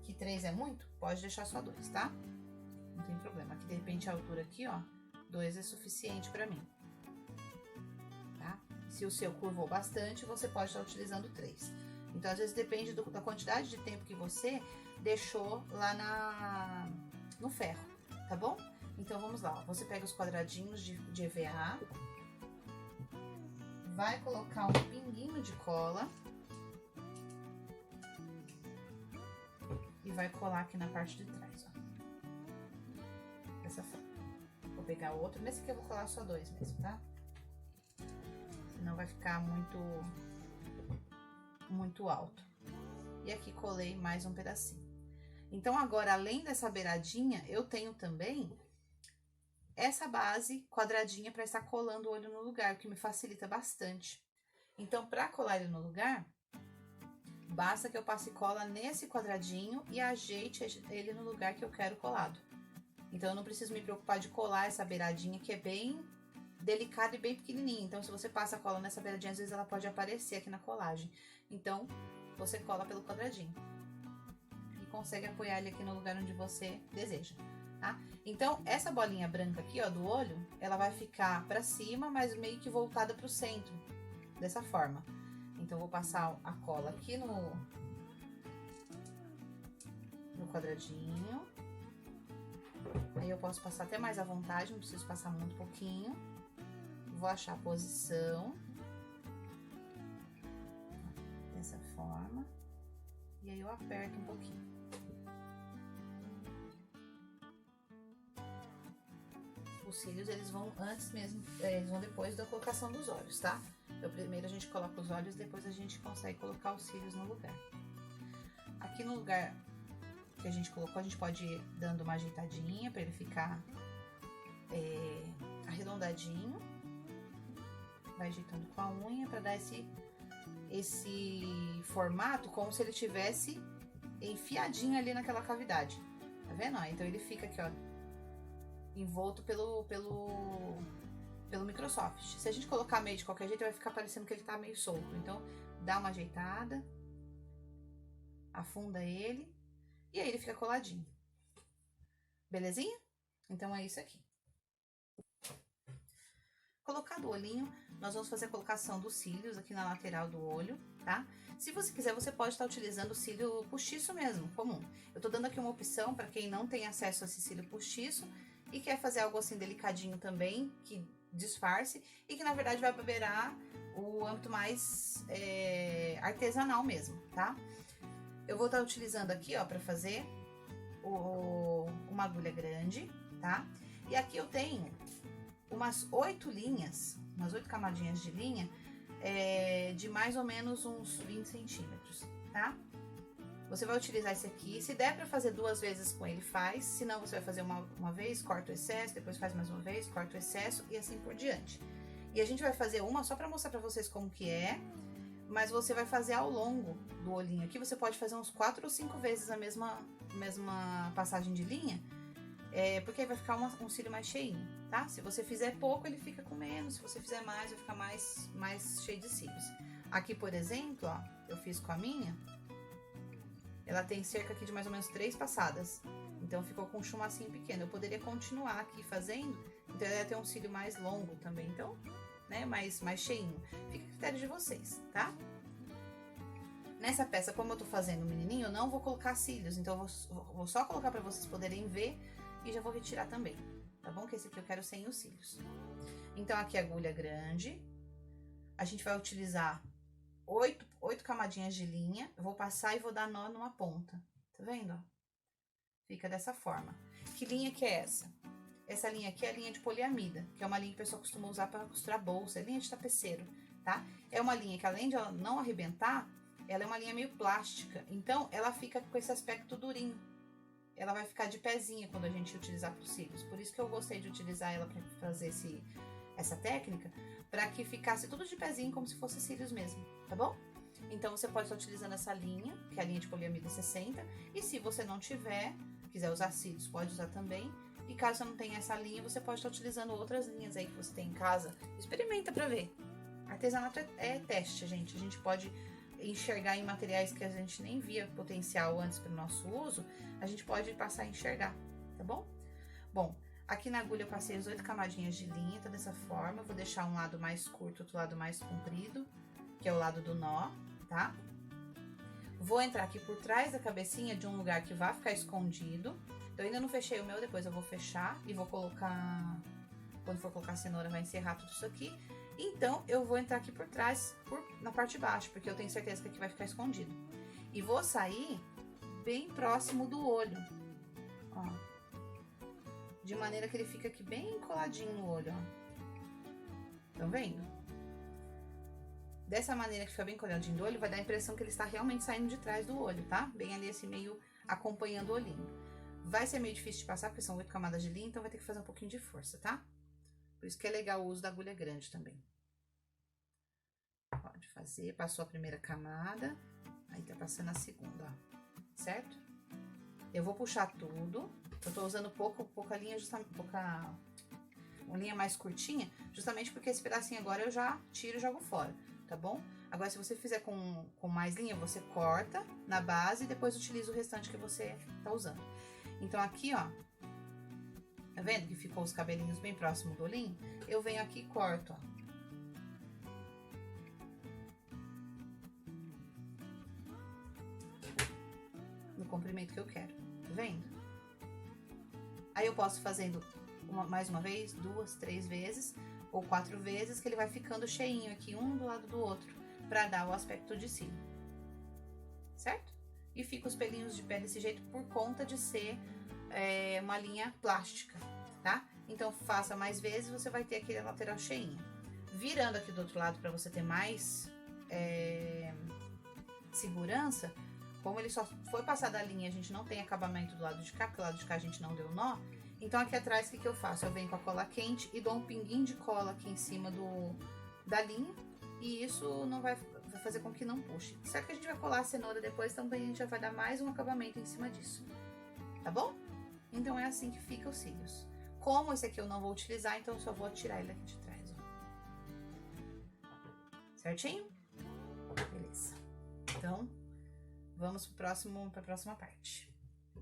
que 3 é muito, pode deixar só 2, tá? Não tem problema. Aqui, de repente, a altura aqui, ó, 2 é suficiente pra mim, tá? Se o seu curvou bastante, você pode estar utilizando 3. Então, às vezes, depende da quantidade de tempo que você deixou lá no ferro, tá bom? Então, vamos lá, ó. Você pega os quadradinhos de EVA, vai colocar um pinguinho de cola e vai colar aqui na parte de trás, ó. Dessa forma. Vou pegar outro, nesse aqui eu vou colar só 2 mesmo, tá? Senão vai ficar muito alto. E aqui colei mais um pedacinho. Então, agora, além dessa beiradinha, eu tenho também essa base quadradinha para estar colando o olho no lugar, o que me facilita bastante. Então, para colar ele no lugar, basta que eu passe cola nesse quadradinho e ajeite ele no lugar que eu quero colado. Então, eu não preciso me preocupar de colar essa beiradinha, que é bem delicada e bem pequenininha. Então, se você passa a cola nessa beiradinha, às vezes ela pode aparecer aqui na colagem. Então, você cola pelo quadradinho. E consegue apoiar ele aqui no lugar onde você deseja, tá? Então, essa bolinha branca aqui, ó, do olho, ela vai ficar pra cima, mas meio que voltada pro centro. Dessa forma. Então, eu vou passar a cola aqui no quadradinho. Aí eu posso passar até mais à vontade, não preciso passar muito pouquinho. Vou achar a posição. Dessa forma. E aí eu aperto um pouquinho. Os cílios, eles vão antes mesmo, eles vão depois da colocação dos olhos, tá? Então, primeiro a gente coloca os olhos, depois a gente consegue colocar os cílios no lugar. Aqui no lugar que a gente colocou, a gente pode ir dando uma ajeitadinha pra ele ficar arredondadinho. Vai ajeitando com a unha pra dar esse formato como se ele tivesse enfiadinho ali naquela cavidade. Tá vendo? Ó, então ele fica aqui, ó, envolto pelo Microsoft. Se a gente colocar meio de qualquer jeito, vai ficar parecendo que ele tá meio solto. Então, dá uma ajeitada, afunda ele e aí ele fica coladinho. Belezinha? Então, é isso aqui. Colocado o olhinho, nós vamos fazer a colocação dos cílios aqui na lateral do olho, tá? Se você quiser, você pode estar utilizando o cílio postiço mesmo, comum. Eu tô dando aqui uma opção para quem não tem acesso a esse cílio postiço e quer fazer algo assim delicadinho também, que disfarce e que na verdade vai beirar o âmbito mais artesanal mesmo, tá? Eu vou estar utilizando aqui, ó, para fazer uma agulha grande, tá? E aqui eu tenho umas 8 linhas, umas 8 camadinhas de linha, de mais ou menos uns 20 centímetros, tá? Você vai utilizar esse aqui, se der pra fazer 2 vezes com ele, faz, se não você vai fazer uma vez, corta o excesso, depois faz mais uma vez, corta o excesso e assim por diante. E a gente vai fazer uma só pra mostrar pra vocês como que é, mas você vai fazer ao longo do olhinho aqui, você pode fazer uns 4 ou 5 vezes a mesma passagem de linha, porque aí vai ficar um cílio mais cheinho, tá? Se você fizer pouco, ele fica com menos, se você fizer mais, vai ficar mais cheio de cílios. Aqui, por exemplo, ó, eu fiz com a minha, ela tem cerca aqui de mais ou menos 3 passadas, então ficou com um chumacinho pequeno. Eu poderia continuar aqui fazendo, então ela ia ter um cílio mais longo também, então, né, mais cheinho. Fica a critério de vocês, tá? Nessa peça, como eu tô fazendo o menininho, eu não vou colocar cílios, então eu vou só colocar pra vocês poderem ver e já vou retirar também, tá bom? Que esse aqui eu quero sem os cílios. Então, aqui a agulha grande, a gente vai utilizar 8 camadinhas de linha, eu vou passar e vou dar nó numa ponta, tá vendo, ó? Fica dessa forma. Que linha que é essa? Essa linha aqui é a linha de poliamida, que é uma linha que o pessoal costuma usar para costurar bolsa, é linha de tapeceiro, tá? É uma linha que além de ela não arrebentar, ela é uma linha meio plástica, então ela fica com esse aspecto durinho. Ela vai ficar de pezinha quando a gente utilizar para os cílios, por isso que eu gostei de utilizar ela para fazer essa técnica, para que ficasse tudo de pezinho como se fosse cílios mesmo, tá bom? Então você pode estar utilizando essa linha, que é a linha de poliamida 60, e se você não tiver, quiser usar cílios, pode usar também. E caso você não tenha essa linha, você pode estar utilizando outras linhas aí que você tem em casa. Experimenta pra ver. Artesanato é teste, gente. A gente pode enxergar em materiais que a gente nem via potencial antes para o nosso uso, a gente pode passar a enxergar, tá bom? Bom, aqui na agulha eu passei as 8 camadinhas de linha, tá dessa forma. Eu vou deixar um lado mais curto, outro lado mais comprido, que é o lado do nó, tá? Vou entrar aqui por trás da cabecinha de um lugar que vai ficar escondido. Eu ainda não fechei o meu, depois eu vou fechar e vou colocar... Quando for colocar a cenoura, vai encerrar tudo isso aqui. Então, eu vou entrar aqui por trás, na parte de baixo, porque eu tenho certeza que aqui vai ficar escondido. E vou sair bem próximo do olho, ó. De maneira que ele fica aqui bem coladinho no olho, ó. Estão vendo? Dessa maneira que fica bem coladinho do olho, vai dar a impressão que ele está realmente saindo de trás do olho, tá? Bem ali, assim, meio acompanhando o olhinho. Vai ser meio difícil de passar, porque são 8 camadas de linha, então vai ter que fazer um pouquinho de força, tá? Por isso que é legal o uso da agulha grande também. Pode fazer, passou a primeira camada, aí tá passando a segunda, ó, certo? Eu vou puxar tudo, eu tô usando pouca linha, justamente, uma linha mais curtinha, justamente porque esse pedacinho agora eu já tiro e jogo fora, tá bom? Agora, se você fizer com mais linha, você corta na base e depois utiliza o restante que você tá usando. Então, aqui, ó, tá vendo que ficou os cabelinhos bem próximo do olhinho? Eu venho aqui e corto, ó. No comprimento que eu quero, tá vendo? Aí eu posso fazendo mais uma vez, 2, 3 vezes ou 4 vezes, que ele vai ficando cheinho aqui, um do lado do outro, pra dar o aspecto de cílio, certo? E fica os pelinhos de pé desse jeito por conta de ser uma linha plástica, tá? Então, faça mais vezes, você vai ter aquele lateral cheinho. Virando aqui do outro lado pra você ter mais segurança, como ele só foi passar da linha, a gente não tem acabamento do lado de cá, porque do lado de cá a gente não deu nó. Então, aqui atrás, o que eu faço? Eu venho com a cola quente e dou um pinguinho de cola aqui em cima da linha. E isso não vai fazer com que não puxe. Só que a gente vai colar a cenoura depois, também a gente já vai dar mais um acabamento em cima disso. Tá bom? Então, é assim que fica os cílios. Como esse aqui eu não vou utilizar, então eu só vou tirar ele aqui de trás, ó. Certinho? Beleza. Então, vamos pra próxima parte. A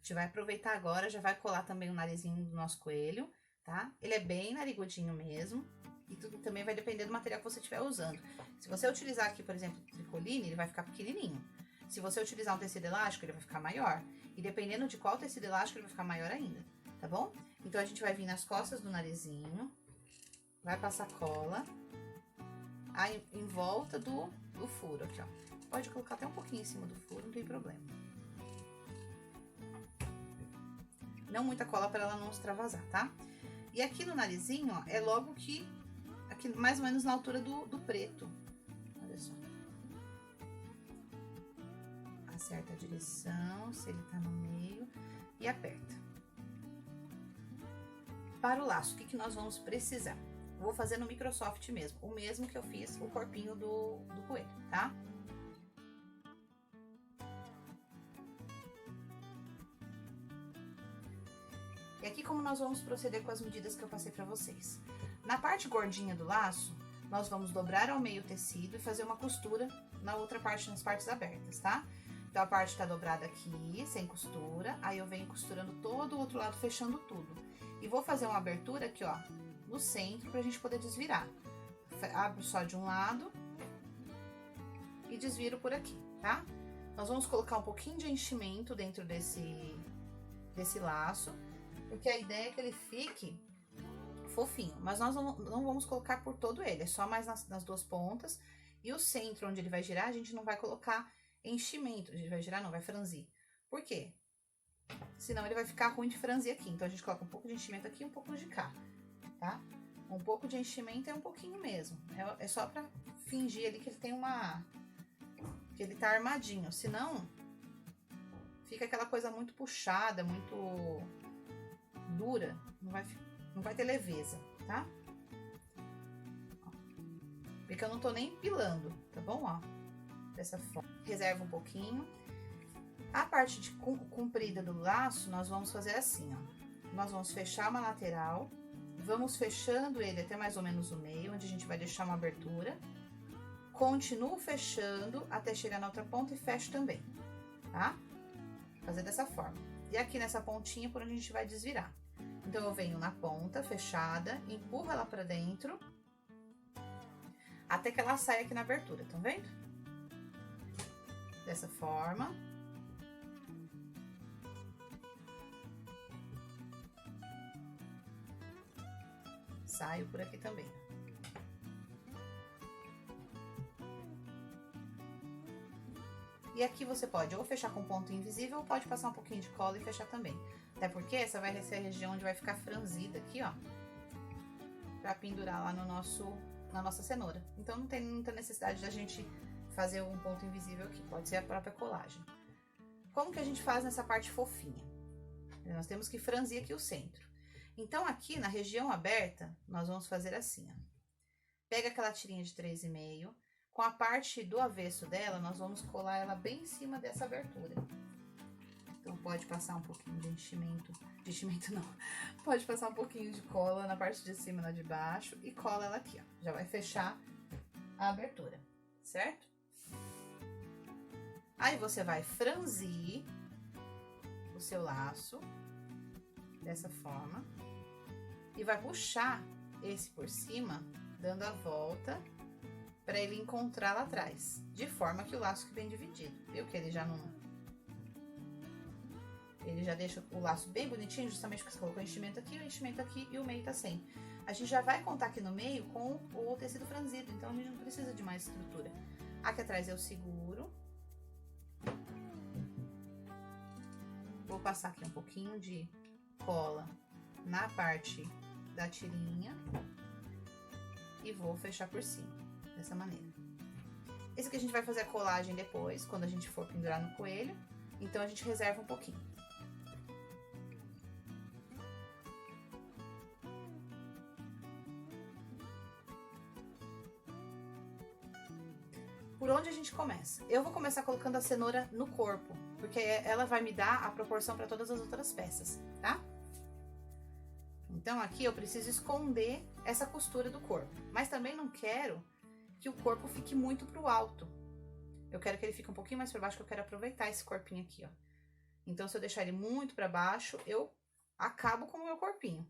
gente vai aproveitar agora, já vai colar também o narizinho do nosso coelho, tá? Ele é bem narigudinho mesmo, e tudo também vai depender do material que você estiver usando. Se você utilizar aqui, por exemplo, tricoline, ele vai ficar pequenininho. Se você utilizar um tecido elástico, ele vai ficar maior. E dependendo de qual tecido elástico, ele vai ficar maior ainda, tá bom? Então, a gente vai vir nas costas do narizinho, vai passar cola, aí em volta do furo aqui, ó. Pode colocar até um pouquinho em cima do furo, não tem problema. Não muita cola para ela não extravasar, tá? E aqui no narizinho, ó, é logo que... Aqui mais ou menos na altura do preto. Olha só. Acerta a direção, se ele tá no meio, e aperta. Para o laço, o que nós vamos precisar? Vou fazer no Microsoft mesmo, o mesmo que eu fiz o corpinho do coelho, tá? E aqui como nós vamos proceder com as medidas que eu passei pra vocês. Na parte gordinha do laço, nós vamos dobrar ao meio o tecido e fazer uma costura na outra parte, nas partes abertas, tá? Então, a parte tá dobrada aqui, sem costura, aí eu venho costurando todo o outro lado, fechando tudo. E vou fazer uma abertura aqui, ó, no centro, pra gente poder desvirar. Abro só de um lado e desviro por aqui, tá? Nós vamos colocar um pouquinho de enchimento dentro desse laço, porque a ideia é que ele fique fofinho, mas nós não vamos colocar por todo ele, é só mais nas duas pontas. E o centro, onde ele vai girar, a gente não vai colocar enchimento, a gente vai girar, não, vai franzir. Por quê? Senão ele vai ficar ruim de franzir aqui, então a gente coloca um pouco de enchimento aqui e um pouco de cá, tá? Um pouco de enchimento é um pouquinho mesmo, é só pra fingir ali que ele tem que ele tá armadinho, senão fica aquela coisa muito puxada, muito dura, não vai ter leveza, tá? Porque eu não tô nem pilando, tá bom? Ó, dessa forma. Reserva um pouquinho. A parte de comprida do laço, nós vamos fazer assim, ó. Nós vamos fechar uma lateral, vamos fechando ele até mais ou menos o meio, onde a gente vai deixar uma abertura. Continuo fechando até chegar na outra ponta e fecho também, tá? Fazer dessa forma. E aqui nessa pontinha por onde a gente vai desvirar. Então, eu venho na ponta fechada, empurro ela pra dentro, até que ela saia aqui na abertura, tá vendo? Dessa forma. Saio por aqui também. E aqui você pode ou fechar com ponto invisível, ou pode passar um pouquinho de cola e fechar também. Até porque essa vai ser a região onde vai ficar franzida aqui, ó. Pra pendurar lá na nossa cenoura. Então, não tem muita necessidade da gente fazer um ponto invisível aqui. Pode ser a própria colagem. Como que a gente faz nessa parte fofinha? Nós temos que franzir aqui o centro. Então, aqui na região aberta, nós vamos fazer assim, ó. Pega aquela tirinha de 3,5. Com a parte do avesso dela, nós vamos colar ela bem em cima dessa abertura. Então, pode passar um pouquinho de enchimento não, pode passar um pouquinho de cola na parte de cima e na de baixo e cola ela aqui, ó. Já vai fechar a abertura, certo? Aí, você vai franzir o seu laço dessa forma e vai puxar esse por cima, dando a volta para ele encontrar lá atrás, de forma que o laço que vem dividido, viu? Que ele já não... Ele já deixa o laço bem bonitinho, justamente porque você colocou o enchimento aqui e o meio tá sem. A gente já vai contar aqui no meio com o tecido franzido, então a gente não precisa de mais estrutura. Aqui atrás eu seguro. Vou passar aqui um pouquinho de cola na parte da tirinha e vou fechar por cima, dessa maneira. Esse aqui a gente vai fazer a colagem depois, quando a gente for pendurar no coelho, então a gente reserva um pouquinho. Por onde a gente começa? Eu vou começar colocando a cenoura no corpo, porque ela vai me dar a proporção para todas as outras peças, tá? Então, aqui eu preciso esconder essa costura do corpo, mas também não quero que o corpo fique muito pro alto. Eu quero que ele fique um pouquinho mais para baixo, que eu quero aproveitar esse corpinho aqui, ó. Então, se eu deixar ele muito para baixo, eu acabo com o meu corpinho.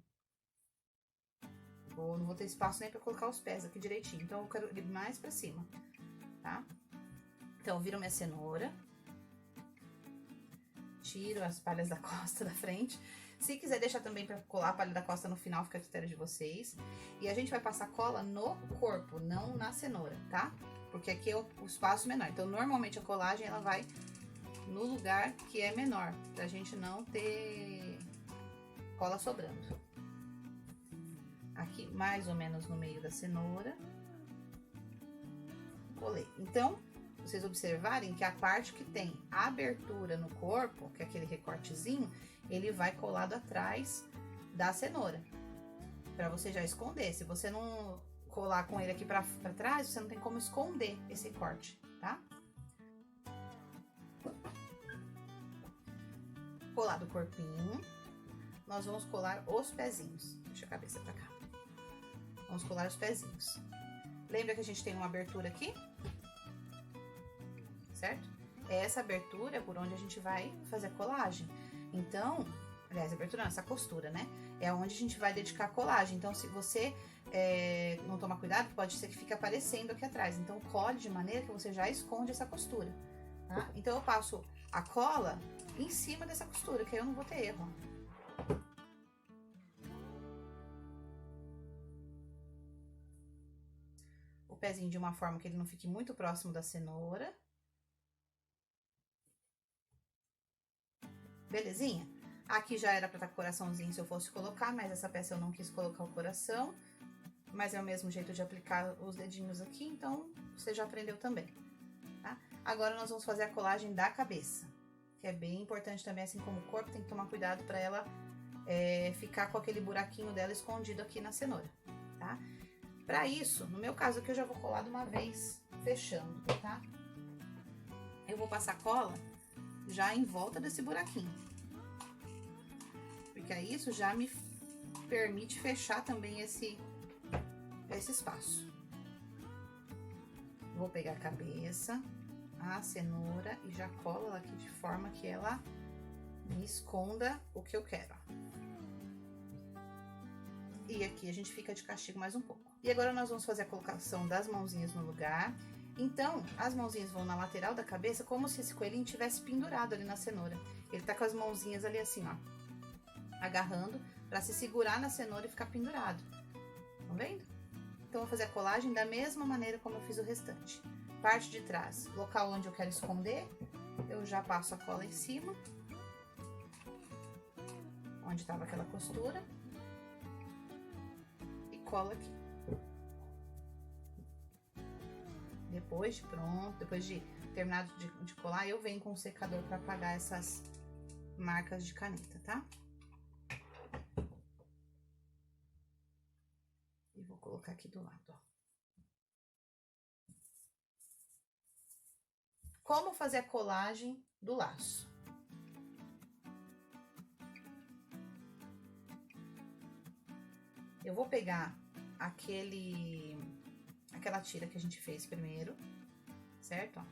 Não vou ter espaço nem para colocar os pés aqui direitinho, então eu quero ele mais para cima. Tá? Então, eu viro minha cenoura, tiro as palhas da costa da frente. Se quiser deixar também para colar a palha da costa no final, fica a critério de vocês. E a gente vai passar cola no corpo, não na cenoura, tá? Porque aqui é o espaço menor. Então, normalmente a colagem ela vai no lugar que é menor, pra gente não ter cola sobrando. Aqui, mais ou menos no meio da cenoura. Colei. Então, vocês observarem que a parte que tem a abertura no corpo, que é aquele recortezinho, ele vai colado atrás da cenoura, para você já esconder. Se você não colar com ele aqui para trás, você não tem como esconder esse corte, tá? Colado o corpinho, nós vamos colar os pezinhos. Deixa a cabeça pra cá. Vamos colar os pezinhos. Lembra que a gente tem uma abertura aqui? Certo? É essa abertura por onde a gente vai fazer a colagem. Então, aliás, a abertura não, essa costura, né? É onde a gente vai dedicar a colagem. Então, se você não tomar cuidado, pode ser que fique aparecendo aqui atrás. Então, cole de maneira que você já esconde essa costura, tá? Então, eu passo a cola em cima dessa costura, que aí eu não vou ter erro. O pezinho de uma forma que ele não fique muito próximo da cenoura. Belezinha? Aqui já era pra estar com o coraçãozinho se eu fosse colocar, mas essa peça eu não quis colocar o coração. Mas é o mesmo jeito de aplicar os dedinhos aqui, então você já aprendeu também, tá? Agora nós vamos fazer a colagem da cabeça, que é bem importante também, assim como o corpo, tem que tomar cuidado pra ela ficar com aquele buraquinho dela escondido aqui na cenoura, tá? Pra isso, no meu caso aqui, eu já vou colar de uma vez, fechando, tá? Eu vou passar cola já em volta desse buraquinho, porque aí isso já me permite fechar também esse espaço. Vou pegar a cabeça, a cenoura e já colo ela aqui de forma que ela me esconda o que eu quero. E aqui a gente fica de castigo mais um pouco. E agora nós vamos fazer a colocação das mãozinhas no lugar. Então, as mãozinhas vão na lateral da cabeça, como se esse coelhinho tivesse pendurado ali na cenoura. Ele tá com as mãozinhas ali assim, ó, agarrando pra se segurar na cenoura e ficar pendurado. Estão vendo? Então, vou fazer a colagem da mesma maneira como eu fiz o restante. Parte de trás, local onde eu quero esconder, eu já passo a cola em cima, onde estava aquela costura, e colo aqui. Depois de pronto, depois de terminado de colar, eu venho com o secador para apagar essas marcas de caneta, tá? E vou colocar aqui do lado, ó. Como fazer a colagem do laço? Eu vou pegar aquela tira que a gente fez primeiro, certo? Ó.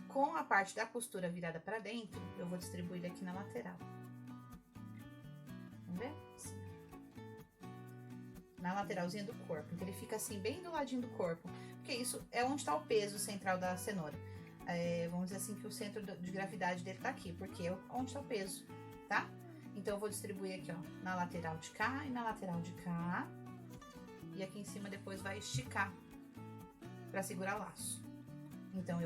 Com a parte da costura virada pra dentro, eu vou distribuir aqui na lateral. Vamos ver? Assim. Na lateralzinha do corpo. Então, ele fica assim, bem do ladinho do corpo. Porque isso é onde tá o peso central da cenoura. Vamos dizer assim que o centro de gravidade dele tá aqui, porque é onde tá o peso, tá? Então, eu vou distribuir aqui, ó, na lateral de cá e na lateral de cá. E aqui em cima depois vai esticar pra segurar o laço. Então,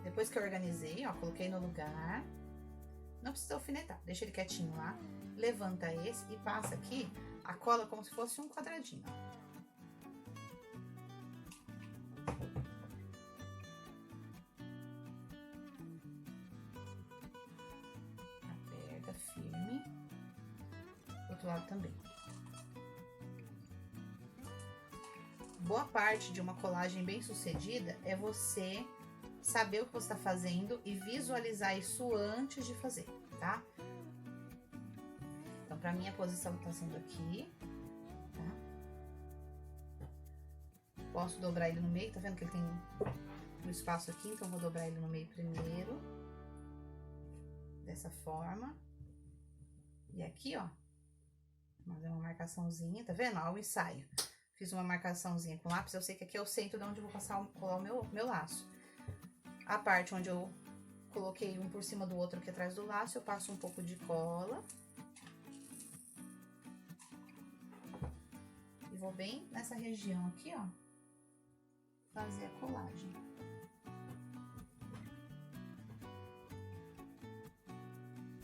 depois que eu organizei, ó, coloquei no lugar. Não precisa alfinetar, deixa ele quietinho lá. Levanta esse e passa aqui a cola como se fosse um quadradinho, ó. Aperta firme. Outro lado também. Boa parte de uma colagem bem sucedida é você saber o que você está fazendo e visualizar isso antes de fazer, tá? Então, pra mim, a posição tá sendo aqui, tá? Posso dobrar ele no meio, tá vendo que ele tem um espaço aqui? Então, vou dobrar ele no meio primeiro. Dessa forma. E aqui, ó, fazer uma marcaçãozinha, tá vendo? Ó, o ensaio. Fiz uma marcaçãozinha com lápis, eu sei que aqui é o centro de onde eu vou colar o meu laço. A parte onde eu coloquei um por cima do outro aqui atrás do laço, eu passo um pouco de cola. E vou bem nessa região aqui, ó, fazer a colagem.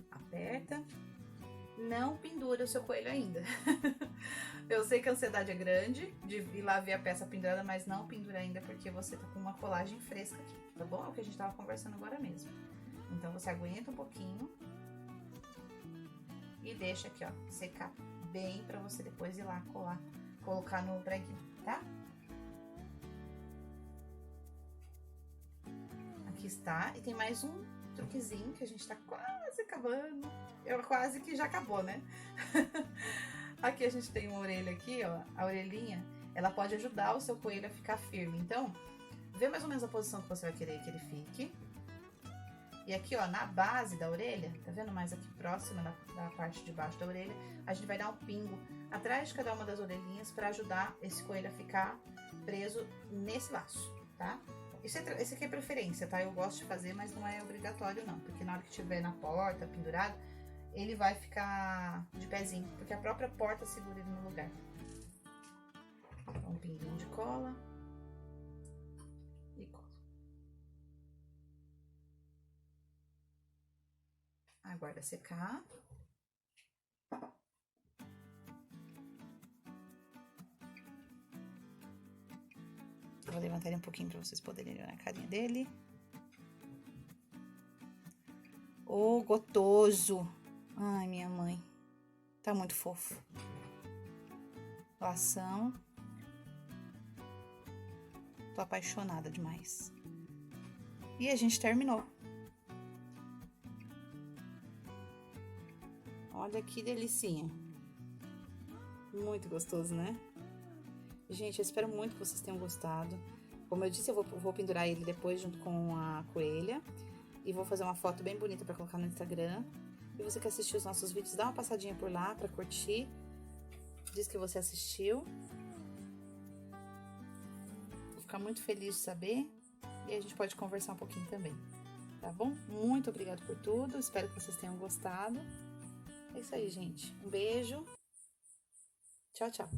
Aperta. Não pendura o seu coelho ainda. Eu sei que a ansiedade é grande de ir lá ver a peça pendurada, mas não pendura ainda porque você tá com uma colagem fresca aqui, tá bom? É o que a gente tava conversando agora mesmo. Então, você aguenta um pouquinho e deixa aqui, ó, secar bem pra você depois ir lá colocar no preguinho, tá? Aqui está. E tem mais um truquezinho que a gente tá quase acabando. Quase que já acabou, né? Aqui a gente tem uma orelha aqui, ó. A orelhinha, ela pode ajudar o seu coelho a ficar firme. Então, vê mais ou menos a posição que você vai querer que ele fique. E aqui, ó, na base da orelha, tá vendo mais aqui próxima da parte de baixo da orelha, a gente vai dar um pingo atrás de cada uma das orelhinhas pra ajudar esse coelho a ficar preso nesse laço, tá? Esse aqui é preferência, tá? Eu gosto de fazer, mas não é obrigatório não, porque na hora que estiver na porta, pendurado, ele vai ficar de pezinho, porque a própria porta segura ele no lugar. Um pinguinho de cola. E cola. Aguarda secar. Eu vou levantar ele um pouquinho para vocês poderem olhar a carinha dele. Ô, gotoso! Ai, minha mãe. Tá muito fofo. Lação. Tô apaixonada demais. E a gente terminou. Olha que delicinha. Muito gostoso, né? Gente, eu espero muito que vocês tenham gostado. Como eu disse, eu vou pendurar ele depois junto com a coelha. E vou fazer uma foto bem bonita pra colocar no Instagram. E você que assistiu os nossos vídeos, dá uma passadinha por lá pra curtir. Diz que você assistiu. Vou ficar muito feliz de saber. E a gente pode conversar um pouquinho também. Tá bom? Muito obrigada por tudo. Espero que vocês tenham gostado. É isso aí, gente. Um beijo. Tchau, tchau.